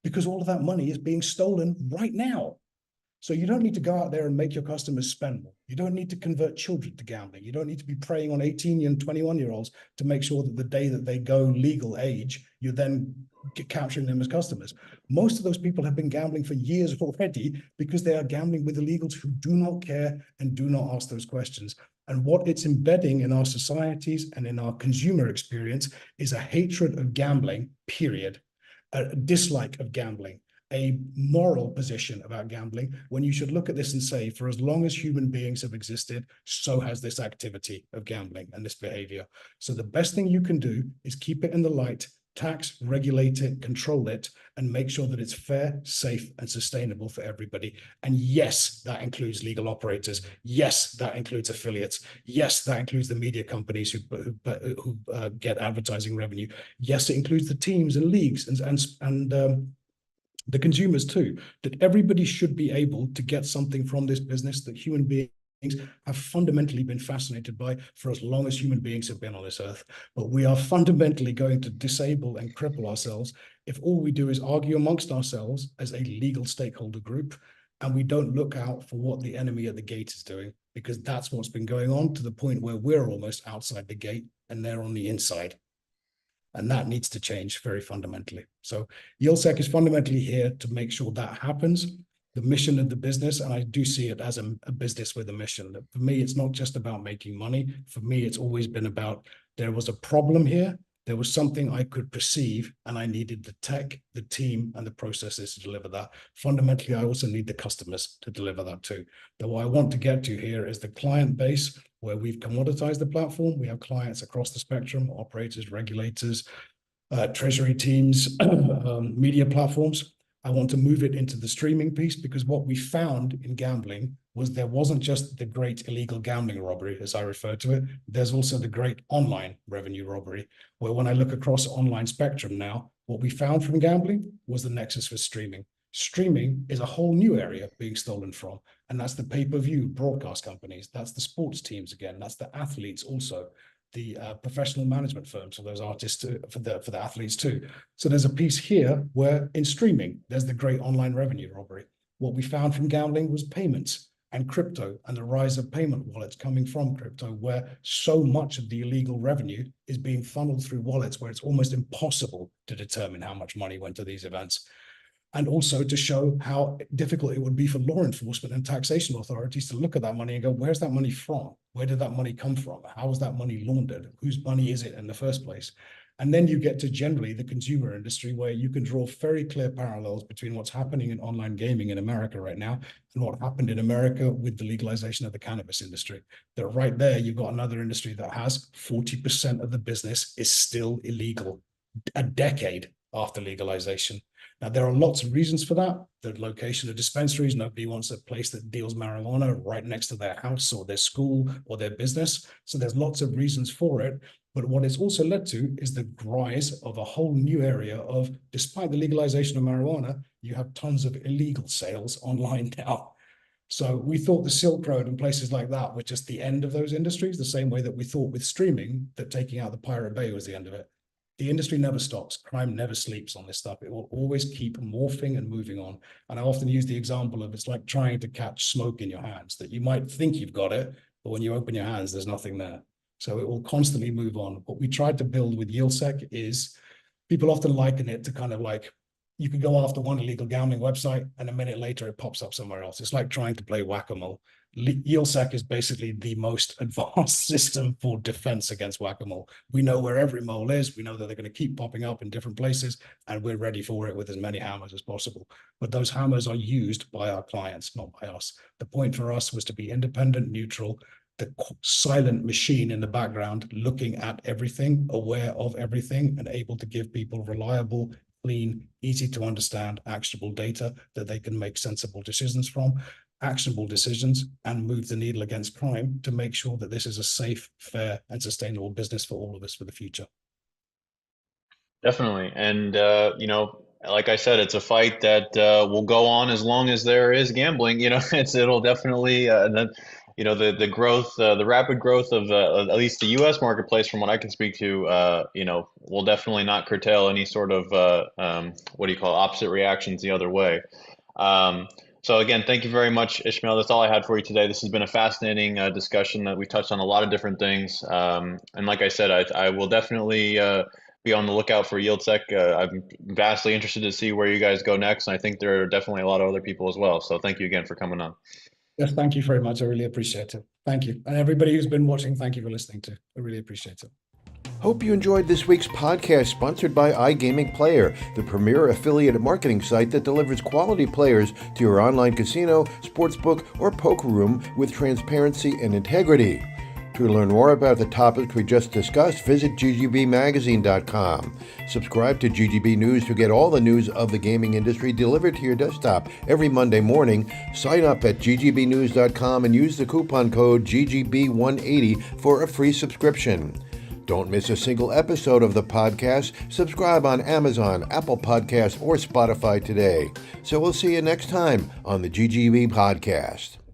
because all of that money is being stolen right now. So you don't need to go out there and make your customers spend more. You don't need to convert children to gambling. You don't need to be preying on 18 and 21-year-olds to make sure that the day that they go legal age, you're then capturing them as customers. Most of those people have been gambling for years already because they are gambling with illegals who do not care and do not ask those questions. And what it's embedding in our societies and in our consumer experience is a hatred of gambling, period, a dislike of gambling, a moral position about gambling, when you should look at this and say, for as long as human beings have existed, so has this activity of gambling and this behavior. So the best thing you can do is keep it in the light, tax, regulate it, control it, and make sure that it's fair, safe, and sustainable for everybody. And yes, that includes legal operators. Yes, that includes affiliates. Yes, that includes the media companies who get advertising revenue. Yes, it includes the teams and leagues and the consumers too, that everybody should be able to get something from this business that human beings have fundamentally been fascinated by for as long as human beings have been on this earth. But we are fundamentally going to disable and cripple ourselves if all we do is argue amongst ourselves as a legal stakeholder group, and we don't look out for what the enemy at the gate is doing, because that's what's been going on to the point where we're almost outside the gate and they're on the inside. And that needs to change very fundamentally. So YieldSec is fundamentally here to make sure that happens. The mission of the business, and I do see it as a business with a mission. For me, it's not just about making money. For me, it's always been about there was a problem here. There was something I could perceive, and I needed the tech, the team, and the processes to deliver that. Fundamentally, I also need the customers to deliver that too. But what I want to get to here is the client base, where we've commoditized the platform. We have clients across the spectrum, operators, regulators, treasury teams, media platforms. I want to move it into the streaming piece, because what we found in gambling was there wasn't just the great illegal gambling robbery, as I refer to it. There's also the great online revenue robbery, where when I look across online spectrum now, what we found from gambling was the nexus for streaming. Streaming is a whole new area being stolen from, and that's the pay-per-view broadcast companies. That's the sports teams again. That's the athletes also. the professional management firms for those artists, for the athletes too. So there's a piece here where in streaming, there's the great online revenue robbery. What we found from gambling was payments and crypto and the rise of payment wallets coming from crypto, where so much of the illegal revenue is being funneled through wallets where it's almost impossible to determine how much money went to these events. And also to show how difficult it would be for law enforcement and taxation authorities to look at that money and go, where's that money from? Where did that money come from? How was that money laundered? Whose money is it in the first place? And then you get to generally the consumer industry, where you can draw very clear parallels between what's happening in online gaming in America right now and what happened in America with the legalization of the cannabis industry. That right there, you've got another industry that has 40% of the business is still illegal a decade after legalization. Now, there are lots of reasons for that. The location of dispensaries, nobody wants a place that deals marijuana right next to their house or their school or their business. So there's lots of reasons for it. But what it's also led to is the rise of a whole new area of, despite the legalization of marijuana, you have tons of illegal sales online now. So we thought the Silk Road and places like that were just the end of those industries, the same way that we thought with streaming that taking out the Pirate Bay was the end of it. The industry never stops. Crime never sleeps on this stuff. It will always keep morphing and moving on. And I often use the example of it's like trying to catch smoke in your hands, that you might think you've got it, but when you open your hands, there's nothing there. So it will constantly move on. What we tried to build with YieldSec is, people often liken it to kind of like, you can go after one illegal gambling website and a minute later it pops up somewhere else. It's like trying to play whack-a-mole. YieldSec is basically the most advanced system for defense against whack-a-mole. We know where every mole is. We know that they're going to keep popping up in different places, and we're ready for it with as many hammers as possible. But those hammers are used by our clients, not by us. The point for us was to be independent, neutral, the silent machine in the background, looking at everything, aware of everything, and able to give people reliable, clean, easy to understand, actionable data that they can make sensible decisions from, actionable decisions, and move the needle against crime to make sure that this is a safe, fair, and sustainable business for all of us for the future. Definitely. And, like I said, it's a fight that will go on as long as there is gambling. It'll definitely, the growth, the rapid growth of at least the U.S. marketplace, from what I can speak to, will definitely not curtail any sort of, opposite reactions the other way. So again, thank you very much, Ismail. That's all I had for you today. This has been a fascinating discussion that we touched on a lot of different things. And like I said, I will definitely be on the lookout for YieldSec. I'm vastly interested to see where you guys go next. And I think there are definitely a lot of other people as well. So thank you again for coming on. Yes, thank you very much. I really appreciate it. Thank you. And everybody who's been watching, thank you for listening too. I really appreciate it. Hope you enjoyed this week's podcast, sponsored by iGaming Player, the premier affiliate marketing site that delivers quality players to your online casino, sportsbook, or poker room with transparency and integrity. To learn more about the topics we just discussed, visit ggbmagazine.com. Subscribe to GGB News to get all the news of the gaming industry delivered to your desktop every Monday morning. Sign up at ggbnews.com and use the coupon code GGB180 for a free subscription. Don't miss a single episode of the podcast. Subscribe on Amazon, Apple Podcasts, or Spotify today. So we'll see you next time on the GGB Podcast.